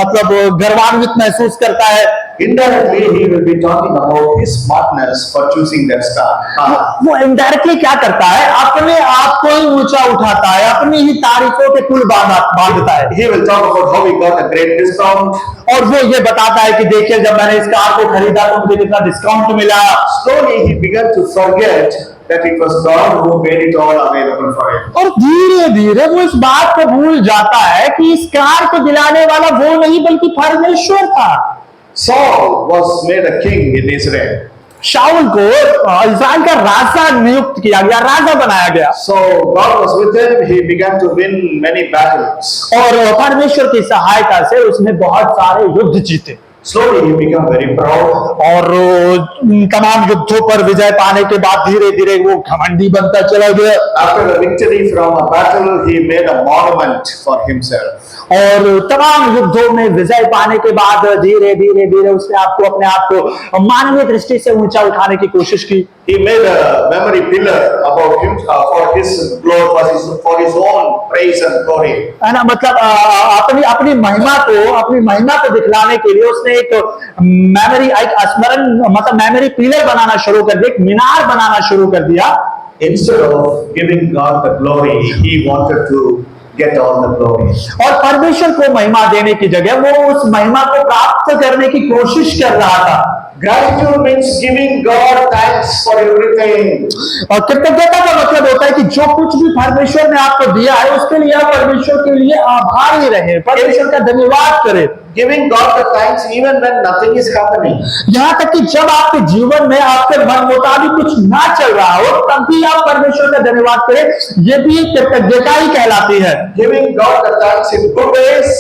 मतलब गर्वान्वित महसूस करता है। Indirectly, he will be talking about his smartness for choosing that car. वो इनडायरेक्टली क्या करता है, अपने आप को ही ऊंचा उठाता है, अपनी ही तारीफों के पुल बांधता है। He will talk about how he got a great discount. और वो ये बताता है कि देखिए जब मैंने इस कार को खरीदा तो मुझे कितना डिस्काउंट मिला। Slowly, he began to forget that it was God who made it all available for him. और धीरे धीरे वो इस बात को भूल जाता है कि इस कार को दिलाने वाला वो नहीं बल्कि परमेश्वर था। Saul was made a king in Israel. शाऊल को इस्राएल का राजा नियुक्त किया गया, राजा बनाया गया। So God was with him. He began to win many battles. और परमेश्वर की सहायता से उसने बहुत सारे युद्ध जीते। Slowly, he became very proud. और तमाम युद्धों पर विजय पाने के बाद धीरे धीरे वो घमंडी बनता चला गया। After a victory from a battle, he made a monument for himself. और तमाम युद्धों में विजय पाने के बाद धीरे धीरे धीरे उसने अपने आप को मानवीय दृष्टि से ऊंचा उठाने की कोशिश की। He made a memory pillar about him for his glory, for his own praise and glory. है ना, मतलब अपनी महिमा को दिखलाने के लिए उसने एक स्मरण मतलब मेमोरी पिलर बनाना शुरू कर दिया, एक मीनार बनाना शुरू कर दिया। Instead of giving God the glory, he wanted to get all the glory. और परमेश्वर को महिमा देने की जगह वो उस महिमा को प्राप्त करने की कोशिश कर रहा था। Gratitude means giving God thanks for everything. और कृतज्ञता का मतलब होता है कि जो कुछ भी परमेश्वर ने आपको दिया है उसके लिए आप परमेश्वर के लिए आभारी रहे, परमेश्वर का धन्यवाद करें। Giving God the thanks even when nothing is happening. यहाँ तक कि जब आपके जीवन में आपके मन मुताबिक कुछ ना चल रहा हो तब भी आप परमेश्वर का धन्यवाद करें, ये भी एक कृतज्ञता ही कहलाती है। Giving God the thanks in good days.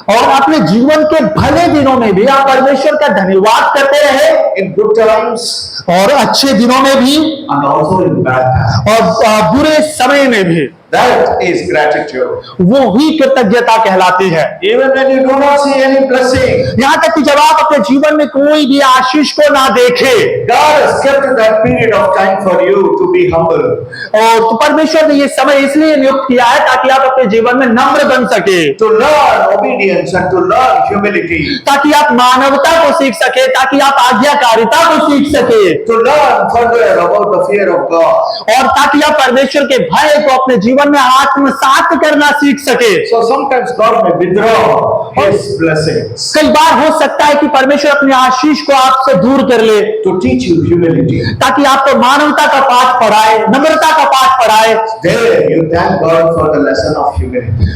और अपने जीवन के भले दिनों में भी आप परमेश्वर का धन्यवाद करते रहे, In good times. और अच्छे दिनों में भी And also in bad times. और बुरे समय में भी। That is gratitude. वो ही कृतज्ञता कहलाती है। Even when you do not see any blessing, यहाँ तक कि जब आप अपने जीवन में कोई भी आशीष को ना देखे, God has kept that period of time for you to be humble. और तो परमेश्वर ने ये समय इसलिए नियुक्त किया है ताकि आप अपने जीवन में नम्र बन सके, To learn obedience and to learn humility. ताकि आप मानवता को सीख सके, ताकि आप आज्ञाकारिता को सीख सके, To learn further about the fear of God. और ताकि आप परमेश्वर के भय को अपने जीवन में आत्मसात करना सीख सके। So sometimes God may withdraw His blessings कई बार हो सकता है कि परमेश्वर अपने आशीष को आपसे दूर कर ले to teach you humility. ताकि आपको मानवता का पाठ पढ़ाए, नम्रता का पाठ पढ़ाए। There you thank God for the lesson of humility.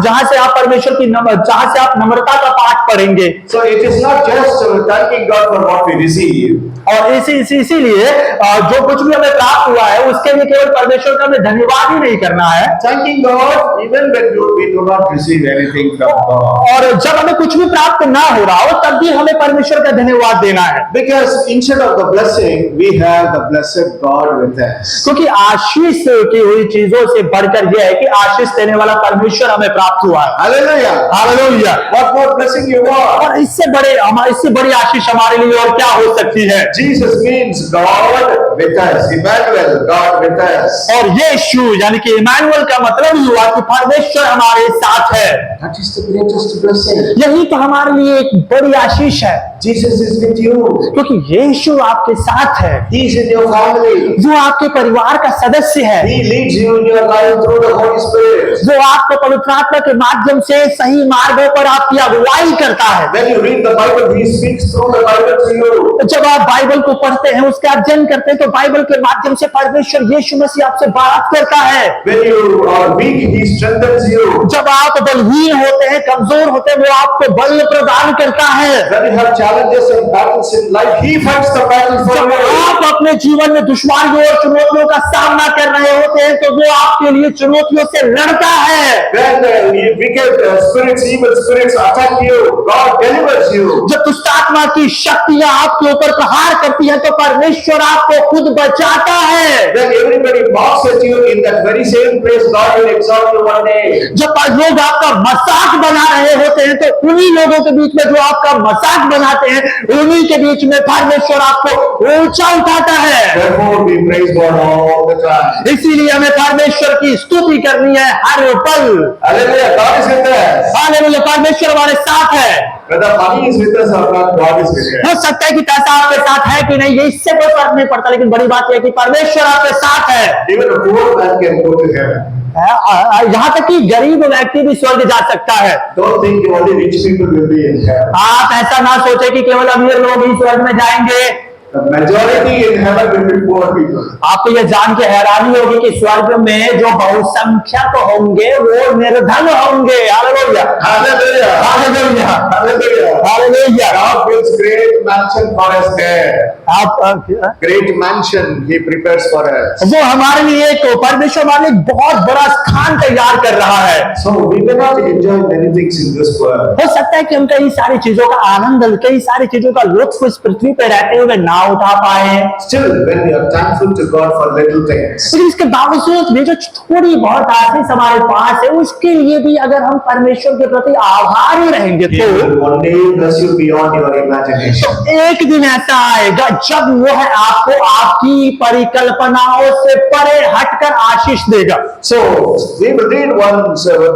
जहां से आप परमेश्वर की जहां से आप नम्रता का पाठ पढ़ेंगे। So it is not just thanking God for what we receive. और इसीलिए जो कुछ भी हमें प्राप्त हुआ है उसके लिए केवल परमेश्वर का हमें धन्यवाद ही नहीं करना करना है। Thanking God even when we do not receive anything from God. और जब हमें कुछ भी प्राप्त ना हो रहा हो तब भी हमें परमेश्वर का धन्यवाद देना है, Because instead of the blessing, we have the blessed God with us. क्योंकि आशीष की हुई चीजों से बढ़कर यह है कि आशीष देने वाला परमेश्वर हमें प्राप्त हुआ है। Hallelujah. Hallelujah. What more blessing you want? और इससे बड़ी आशीष हमारे लिए और क्या हो सकती है। Jesus means God with us. Emmanuel, God with us. और यीशु यानी कि इमैनुअल का मतलब हुआ कि परमेश्वर हमारे साथ है। That is the greatest blessing. यही तो हमारे लिए एक बड़ी आशीष है, Jesus is with you. क्योंकि यीशु आपके साथ है, He is in your family. वो आपके परिवार का सदस्य है, He leads you in your life through the Holy Spirit. जो आपको पवित्र आत्मा के माध्यम से सही मार्गों पर आपकी अगुवाई करता है। When you read the Bible, He speaks through the Bible to you. जब आप बाइबल को पढ़ते हैं, उसका अध्ययन करते हैं, तो बाइबल के माध्यम से परमेश्वर यीशु मसीह आपसे बात करता है। When you are weak, He strengthens you. जब आप बलहीन होते हैं, कमजोर होते हैं, वो आपको बल प्रदान करता है। When you have challenges and battles in life, He fights the battle for जब you. आप अपने जीवन में दुश्वारियों और चुनौतियों का सामना कर रहे होते हैं, तो वो आपके लिए चुनौतियों से लड़ता है। When wicked spirits, evil spirits attack you, God delivers you. जब दुष्ट आत्मा की शक्तियां आपके ऊपर प्रहार करती हैं, तो परमेश्वर आपको खुद बचाता है। When everybody mocks at you, in that very same place, God will exalt you one day. जब लोग आपका मजाक बना रहे होते हैं, तो उन्हीं लोगों के बीच में जो आपका मजाक बनाते हैं, उन्हीं के बीच में परमेश्वर आपको ऊंचा उठाता है। Therefore, we praise God all the time. इसीलिए हमें परमेश्वर की स्तुति करनी है हर पल। Hallelujah, God is with us. Hallelujah, परमेश्वर हमारे साथ है। Whether money is with us or not, God is with us. हो सकता है कि पैसा आपके साथ है कि नहीं, ये इससे कोई फर्क नहीं पड़ता, लेकिन बड़ी बात यह है कि परमेश्वर आपके साथ है। Even a poor man can go to heaven. यहाँ तक कि गरीब व्यक्ति भी स्वर्ग जा सकता है। Don't think only rich people will be in heaven. आप ऐसा ना सोचे कि केवल अमीर लोग ही स्वर्ग में जाएंगे। The majority in heaven will be poor people. आपको यह जान के हैरानी होगी कि स्वर्ग में जो बहुसंख्यक होंगे वो निर्धन होंगे। Hallelujah, Hallelujah. Hallelujah, Hallelujah. Hallelujah. God builds great mansion for us there. आप Great mansion He prepares for us. वो हमारे लिए एक परमेश्वर हमारे लिए बहुत बड़ा स्थान तैयार कर रहा है। So we may not enjoy many things in this world. हो सकता है कि हम कई सारी चीजों का आनंद, कई सारी चीजों का लुत्फ इस पृथ्वी पे रहते हुए ना उठा पाए, Still, when we are thankful to God for little things, लेकिन इसके बावजूद भी जो थोड़ी बहुत आशीष हमारे पास है, उसके लिए भी अगर हम परमेश्वर के प्रति आभारी रहेंगे, He तो will one day bless you beyond your imagination. एक दिन ऐसा आएगा जब वो है आपको आपकी परिकल्पनाओं से परे हटकर आशीष देगा। So we will read one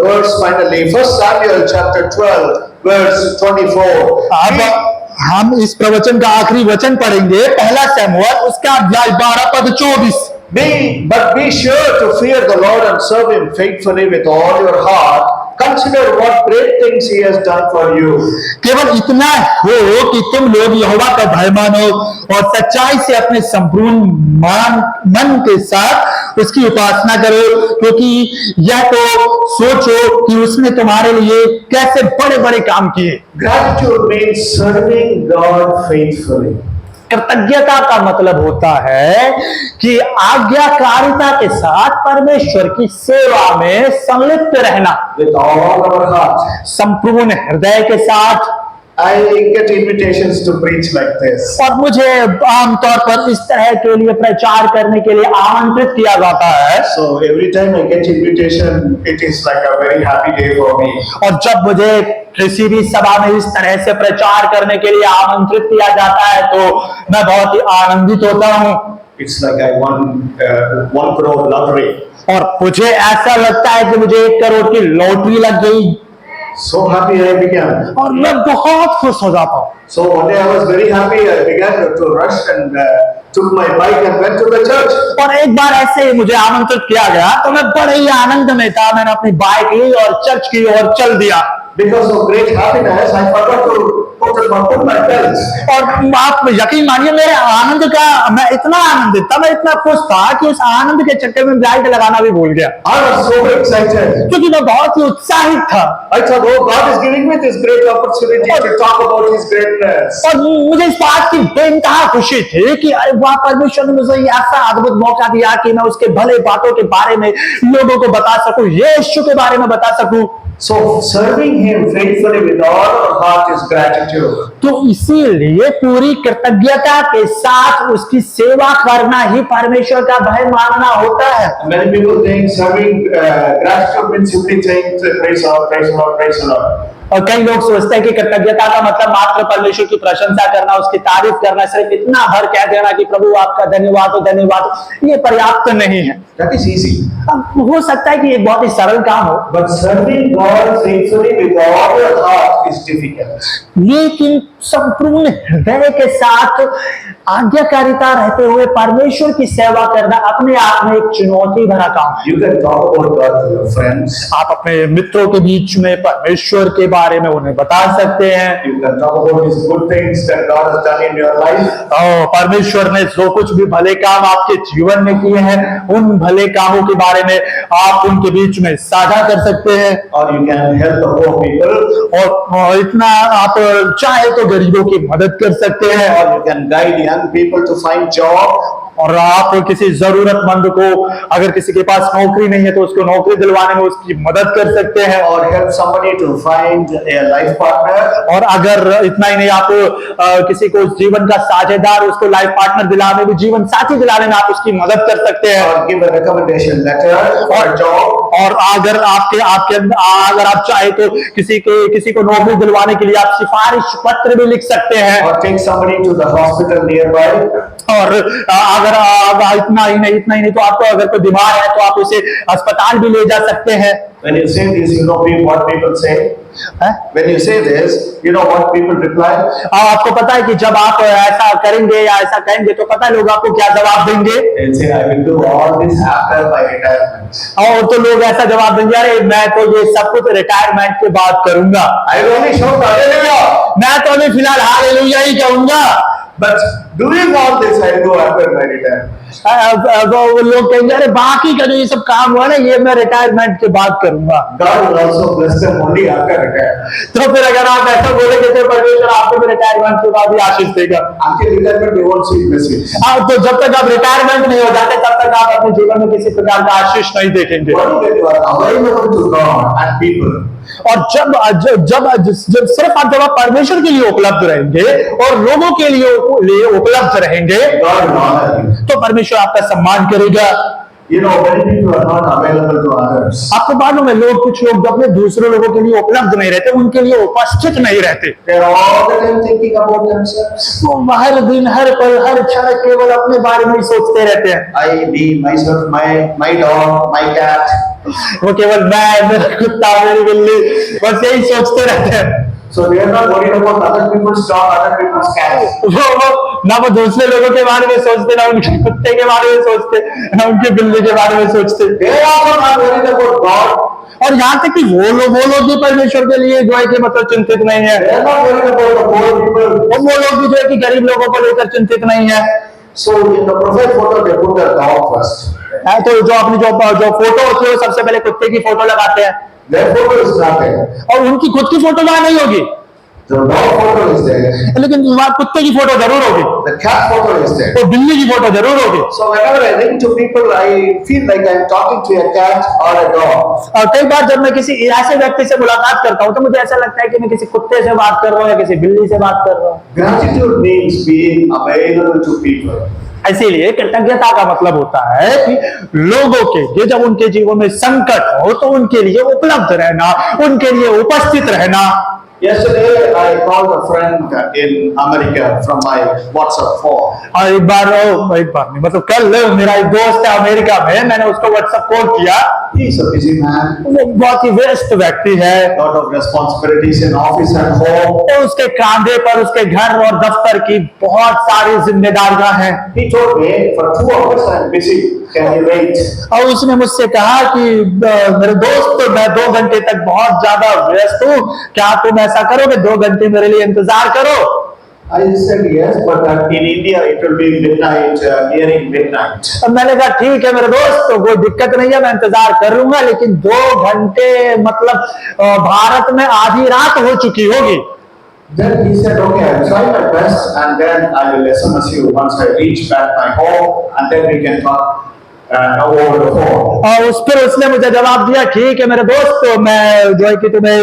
verse finally, 1 Samuel chapter 12, verse 24. अब हम इस प्रवचन का आखिरी वचन पढ़ेंगे, पहला शमूएल उसका अध्याय 12 पद 24। But be sure to fear the Lord and serve Him faithfully with all your heart. Consider what great things He has done for you. केवल इतना हो कि तुम लोग यहोवा का भय मानो और सच्चाई से अपने संपूर्ण मन के साथ उसकी उपासना करो, क्योंकि यह तो सोचो कि उसने तुम्हारे लिए कैसे बड़े बड़े काम किए। Gratitude means serving God faithfully. कृतज्ञता का मतलब होता है कि आज्ञाकारिता के साथ परमेश्वर की सेवा में संलिप्त रहना, With all our heart. संपूर्ण हृदय के साथ। I get invitations to preach like this. और मुझे आमतौर पर इस तरह के लिए प्रचार करने के लिए आमंत्रित किया जाता है। So every time I get invitation, it is like a very happy day for me. और जब मुझे किसी भी सभा में इस तरह से प्रचार करने के लिए आमंत्रित किया जाता है, तो मैं बहुत ही आनंदित होता हूँ। It's like I won 1 crore lottery. और मुझे ऐसा लगता है कि मुझे 1 करोड़ की लॉटरी लग गई, So happy I began. और मैं बहुत खुश हो जाता हूँ। So one day I was very happy. I began to rush and took my bike and went to the church. और एक बार ऐसे ही मुझे आमंत्रित किया गया, तो मैं बड़े ही आनंद में था। मैंने अपनी बाइक ली और चर्च की ओर चल दिया। because of great happiness, I forgot to put my belt. और आप यकीन मानिए मेरे आनंद का, मैं इतना आनंदित था, मैं इतना खुश था कि उस आनंद के चक्कर में बेल्ट लगाना भी भूल गया, I was so excited. क्योंकि मैं बहुत ही उत्साहित था। I thought, oh, God is giving me this great opportunity to talk about His greatness. और मुझे इस बात की बेइंतहा खुशी थी कि अरे वाह, परमेश्वर ने मुझे ऐसा अद्भुत मौका दिया कि मैं उसके भले बातों के बारे में लोगों को बता सकूं, यीशु के बारे में बता सकूं। So serving Him faithfully with all our heart is gratitude. तो इसीलिए पूरी कृतज्ञता के साथ उसकी सेवा करना ही परमेश्वर का भय मानना होता है। Many people think serving gratitude means simply saying praise the Lord, praise the Lord, praise the Lord. और कई लोग सोचते हैं कि कृतज्ञता का मतलब मात्र परमेश्वर की प्रशंसा करना, उसकी तारीफ करना, सिर्फ इतना भर कह देना कि प्रभु आपका धन्यवाद हो, धन्यवाद हो, ये पर्याप्त नहीं है। That is easy. अब हो सकता है कि एक बहुत ही सरल काम हो, But serving God faithfully with all your heart is difficult. लेकिन संपूर्ण हृदय के साथ आज्ञाकारिता रहते हुए परमेश्वर की सेवा करना अपने आप में एक चुनौती भरा काम है। You can talk about God to your friends. आप अपने मित्रों के बीच में परमेश्वर के बारे में उन्हें बता सकते हैं। You can talk about His good things that God has done in your life. परमेश्वर ने जो कुछ भी भले काम आपके जीवन में किए हैं, उन भले कामों के बारे में आप उनके बीच में साझा कर सकते हैं। Or you can help the poor people. और इतना आप चाहे तो गरीबों की मदद कर सकते हैं। Or you can guide young people to find job. और आप किसी जरूरतमंद को, अगर किसी के पास नौकरी नहीं है तो उसको नौकरी दिलवाने में उसकी मदद कर सकते हैं। Or help somebody to find a life partner. और अगर इतना ही नहीं, आप किसी को जीवन का साझेदार, उसको लाइफ पार्टनर दिलाने में, जीवन साथी दिलाने में आप उसकी मदद कर सकते हैं। Or give a recommendation letter for a job. और अगर अगर आप चाहे तो किसी को नौकरी दिलवाने के लिए आप सिफारिश पत्र भी लिख सकते हैं। Or take somebody to the hospital nearby. और अगर इतना ही नहीं तो आपको अगर कोई बीमार है तो आप उसे अस्पताल भी ले जा सकते हैं। When you say this, you know what people say. When you say this, you know what people reply. आपको पता है कि जब आप ऐसा करेंगे या ऐसा कहेंगे तो पता है लोग आपको क्या जवाब देंगे? They'll say, I will do all this after my retirement. और तो लोग ऐसा जवाब देंगे, अरे मैं तो ये सब कुछ रिटायरमेंट के बाद करूंगा। I will only shout hallelujah. मैं तो अभी फिलहाल हालेलुया ही कहूंगा। But doing all this, I do after my retirement. वो लोग कहेंगे, अरे बाकी का जो ये सब काम हुआ ना, ये मैं रिटायरमेंट के बाद करूंगा। God will also bless them only after retirement. तो फिर अगर आप ऐसा बोलेंगे तो परमेश्वर आपको भी रिटायरमेंट के बाद ही आशीष देगा। Until retirement, you won't see blessings. तो जब तक आप रिटायरमेंट नहीं हो जाते तब तक आप अपने जीवन में किसी प्रकार का आशीष नहीं देखेंगे। Only when you are available to God and people. और जब सिर्फ आप परमेश्वर के लिए उपलब्ध रहेंगे और लोगों के लिए उपलब्ध रहेंगे, God will honor you. तो परमेश्वर आपका सम्मान करेगा। You know, many people are not available to others. आपको मालूम है, कुछ लोग अपने दूसरे लोगों के लिए उपलब्ध नहीं रहते, उनके लिए उपस्थित नहीं रहते। They are all the time thinking about themselves. वो हर दिन, हर पल, हर क्षण केवल अपने बारे में ही सोचते रहते हैं। I, me, myself, my dog, my cat. वो केवल मैं, मेरा कुत्ता, मेरी बिल्ली, बस यही सोचते रहते हैं। So they are not worried about other people's dog, other people's cat. ना वो दूसरे लोगों के बारे में सोचते, ना उनके कुत्ते के बारे में सोचते, ना उनकी बिल्ली के बारे में सोचते। They are also not worried about God. और यहाँ तक कि वो लोग भी परमेश्वर के लिए जो है कि मतलब चिंतित नहीं है। They are not worried about the poor people. वो लोग भी जो है कि गरीब लोगों को लेकर चिंतित नहीं है। So in the profile photo, they put the dog first. तो जो अपनी जो फोटो होती है वो सबसे पहले कुत्ते की फोटो लगाते हैं, Their photo is not there. और उनकी खुद की फोटो वहां नहीं होगी, The dog photo is there. लेकिन वहां कुत्ते की फोटो जरूर होगी, The cat photo is there. और बिल्ली की फोटो जरूर होगी। So whenever I ring to people, I feel like I'm talking to a cat or a dog. और कई बार जब मैं किसी ऐसे व्यक्ति से मुलाकात करता हूँ तो मुझे ऐसा लगता है कि मैं किसी कुत्ते से बात कर रहा हूँ या किसी बिल्ली से बात कर रहा हूँ। Gratitude means being available to people. इसीलिए कृतज्ञता का मतलब होता है कि लोगों के लिए जब उनके जीवन में संकट हो तो उनके लिए उपलब्ध रहना, उनके लिए उपस्थित रहना। Yesterday, I called a friend in America from my WhatsApp phone. और एक बार नहीं, मतलब कल मेरा एक दोस्त है अमेरिका में, मैंने उसको व्हाट्सएप कॉल किया। He is a busy man. वो बहुत ही व्यस्त व्यक्ति है, Lot of responsibilities in office and home. तो उसके कांधे पर उसके घर और दफ्तर की बहुत सारी जिम्मेदारियां हैं। He told me, for 2 hours I am busy. Can you wait? और उसने मुझसे कहा कि मेरे दोस्त, मैं 2 घंटे तक बहुत ज्यादा व्यस्त हूँ, क्या तुम ऐसा करोगे, 2 घंटे मेरे लिए इंतजार करो? I said yes, but in India it will be midnight, nearing midnight. और मैंने कहा ठीक है मेरे दोस्त, तो कोई दिक्कत नहीं है, मैं इंतजार कर लूंगा, लेकिन 2 घंटे मतलब भारत में आधी रात हो चुकी होगी। Then he said, okay, I'll try my best and then I will SMS you once I reach back my home and then we can talk over the phone. और उसने मुझे जवाब दिया, ठीक है मेरे दोस्त, तो मैं जो है कि तुम्हें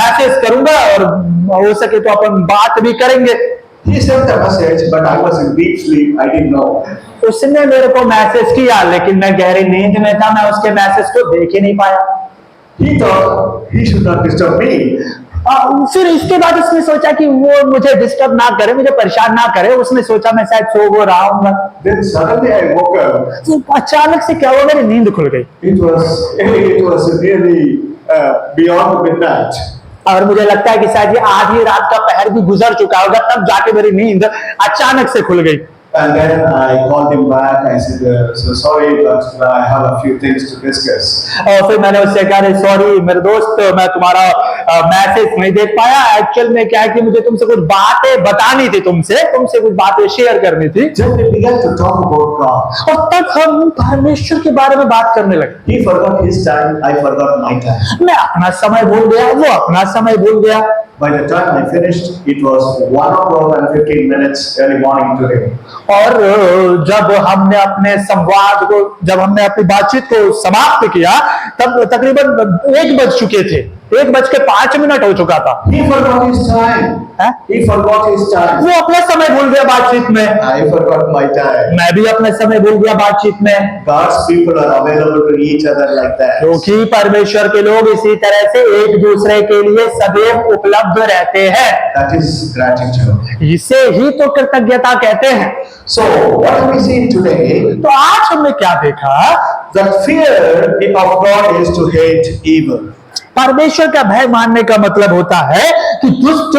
मैसेज करूंगा और हो सके तो अपन बात भी करेंगे। He sent the message, but I was in deep sleep. I didn't know. उसने मेरे को मैसेज किया, लेकिन मैं गहरी नींद में था, मैं उसके मैसेज को देख ही नहीं पाया। He thought he should not disturb me. फिर इसके बाद उसने सोचा कि वो मुझे डिस्टर्ब ना करे, मुझे परेशान ना करे, उसने सोचा मैं शायद सो वो रहा हूँ। Then suddenly I woke up. तो अचानक से क्या हुआ, मेरी नींद खुल गई। It was really beyond midnight. और मुझे लगता है कि शायद ये आधी रात का पहर भी गुजर चुका होगा, तब जाके मेरी नींद अचानक से खुल गई। And then I called him back. I said, so sorry, but I have a few things to discuss. और फिर मैंने उससे कहा, सॉरी मेरे दोस्त, मैं तुम्हारा मैसेज नहीं देख पाया। एक्चुअल में क्या है कि मुझे तुमसे कुछ बातें बतानी थी, तुमसे कुछ बातें शेयर करनी थी। Then we began to talk about God. और तब हम परमेश्वर के बारे में बात करने लगे। He forgot his time, I forgot my time. मैं अपना समय भूल गया, वो अपना समय भूल गया। By the time I finished, it was 1:15 early morning today. और जब हमने अपने संवाद को, जब हमने अपनी बातचीत को समाप्त किया, तब तकरीबन 1 बज चुके थे, 1:05 हो चुका था। He forgot his time. है? He forgot his time. वो अपना समय भूल गया बातचीत में, I forgot my time. मैं भी अपना समय भूल गया बातचीत में। God's people are available to each other like that. क्योंकि परमेश्वर के लोग इसी तरह से एक दूसरे के लिए सदैव उपलब्ध रहते हैं। That is gratitude. इसे ही तो कृतज्ञता कहते हैं। So what do we see today? तो आज हमने क्या देखा? That fear of God is to hate evil. परमेश्वर का भय मानने का मतलब होता है कि दुष्ट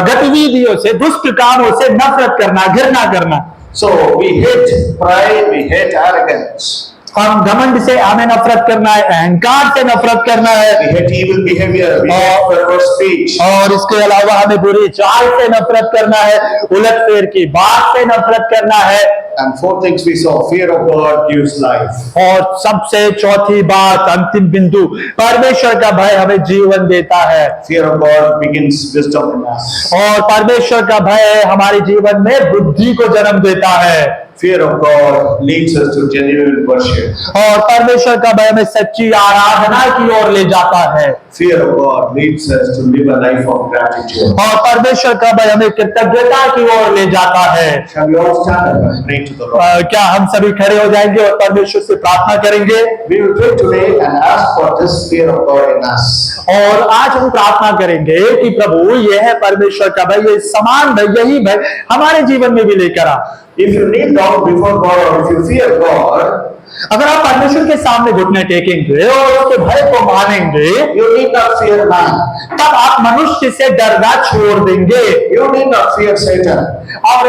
गतिविधियों से, दुष्ट कामों से नफरत करना, घृणा करना। So we hate pride, we hate arrogance. हम घमंड से हमें नफरत करना है, अहंकार से नफरत करना है, We hate evil behavior, we hate perverse speech. और इसके अलावा हमें बुरी चाल से नफरत करना है, उलटफेर की बात से नफरत करना है। And 4 things we saw. Fear of God gives life. और सबसे चौथी बात, अंतिम बिंदु, परमेश्वर का भय हमें जीवन देता है। Fear of God begins wisdom in us. और परमेश्वर का भय हमारे जीवन में बुद्धि को जन्म देता है। Fear of God leads us to genuine worship. और परमेश्वर का भय हमें सच्ची आराधना की ओर ले जाता है। Fear of God leads us to live a life of gratitude. और परमेश्वर का भय हमें कृतज्ञता की ओर ले जाता है। Shall we all stand up and pray to the Lord? क्या हम सभी खड़े हो जाएंगे और परमेश्वर से प्रार्थना करेंगे? We will pray today and ask for this fear of God in us. और आज हम प्रार्थना करेंगे कि प्रभु यह है परमेश्वर का भय, ये समान भय, यही भय हमारे जीवन में भी लेकर आ। If you kneel down before God or if you fear God, अगर आप परमेश्वर के सामने घुटने टेकेंगे और उसके भय को मानेंगे, you need not fear man. तब आप मनुष्य से डरना छोड़ देंगे You need not fear Satan. और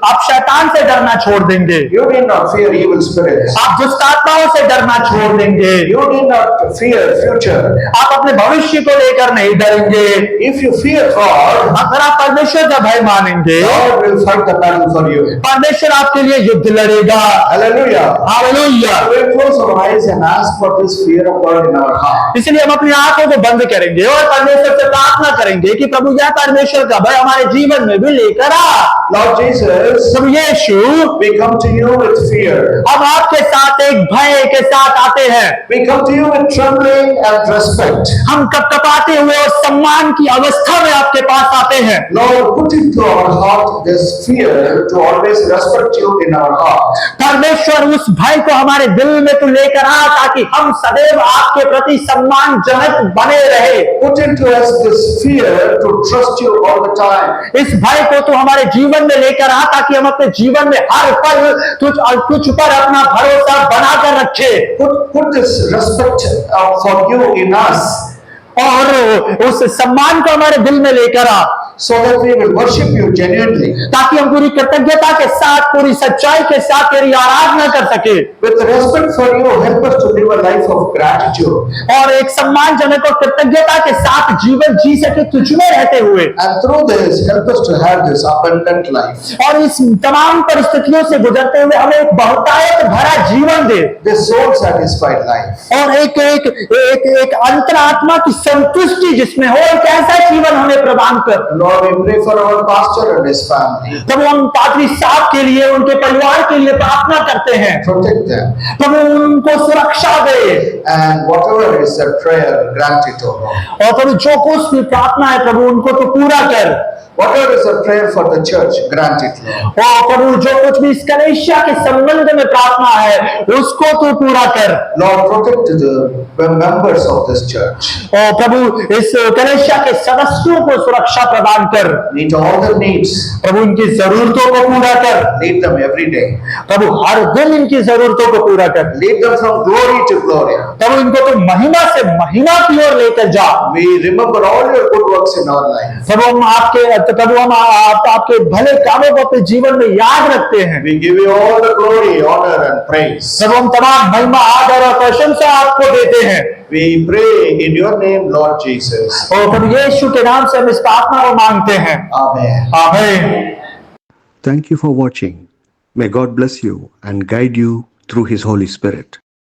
आप शैतान से डरना छोड़ देंगे, You need not fear evil spirits. आप दुष्ट आत्माओं से डरना छोड़ देंगे, You need not fear future. आप अपने भविष्य को लेकर नहीं डरेंगे। If you fear God, अगर आप परमेश्वर का भय मानेंगे, God will fight the battle for you. परमेश्वर आपके लिए युद्ध लड़ेगा। Hallelujah. Hallelujah. We'll close our eyes and ask for this fear of God in our heart. इसलिए हम अपनी आंखों को बंद करेंगे और परमेश्वर से प्रार्थना करेंगे कि प्रभु यह परमेश्वर का भय हमारे जीवन में भी लेकर आ। Lord Jesus, Prabhu Yeshu, we come to you with fear. हम आपके साथ एक भय के साथ आते हैं। We come to you with trembling and respect. हम कपकपाते हुए और सम्मान की अवस्था में आपके पास आते हैं। Lord, put into our heart this fear to always respect you in our heart. परमेश्वर उस भय को हमारे दिल में तू लेकर आ ताकि हम सदैव आपके प्रति सम्मानजनक बने रहे। Put into us this fear to trust you all the time. इस भय को तू हमारे जीवन में लेकर आ ताकि हम अपने जीवन में हर पल तुझ पर अपना भरोसा बनाकर रखे। Put this respect for you in us, और उस सम्मान को हमारे दिल में लेकर आ so that we will worship you genuinely. ताकि हम पूरी कृतज्ञता के साथ, पूरी सच्चाई के साथ तेरी आराधना कर सके। With respect for you, help us to live a life of gratitude. और एक सम्मानजनक और कृतज्ञता के साथ जीवन जी सके तुझ में रहते हुए। And through this, help us to have this abundant life. और इस तमाम परिस्थितियों से गुजरते हुए हमें एक बहुतायत भरा जीवन दे। This soul satisfied life. और एक अंतरात्मा की संतुष्टि जिसमें हो, एक ऐसा जीवन हमें प्रदान कर। Lord, we pray for our pastor and his family. प्रभु हम पादरी साहब के लिए, उनके परिवार के लिए प्रार्थना करते हैं। Protect them. प्रभु उनको सुरक्षा दे। And whatever is their prayer, grant it, O Lord. और प्रभु जो कुछ भी प्रार्थना है प्रभु उनको तो पूरा कर। Whatever is their prayer for the church, grant it, Lord. और प्रभु जो कुछ भी इस कलीसिया के संबंध में प्रार्थना है उसको तो पूरा कर। Lord, protect the members of this church. और प्रभु इस कलीसिया के सदस्यों को सुरक्षा प्रदान कर। Meet all their needs. प्रभु इनकी जरूरतों को पूरा कर। Lead them every day. प्रभु हर दिन इनकी जरूरतों को पूरा कर। Lead them from glory to glory. प्रभु इनको तो महिमा से महिमा की ओर लेकर जा। We remember all your good works in our life. प्रभु हम आपके भले कामों को अपने जीवन में याद रखते हैं। We give you all the glory, honor and praise. प्रभु हम तमाम महिमा, आदर और प्रशंसा आपको देते हैं। We pray in your name, Lord Jesus. और प्रभु यीशु के नाम से हम इस प्रार्थना को मांगते हैं। Amen. आमीन। Thank you for watching. May God bless you and guide you through His Holy Spirit.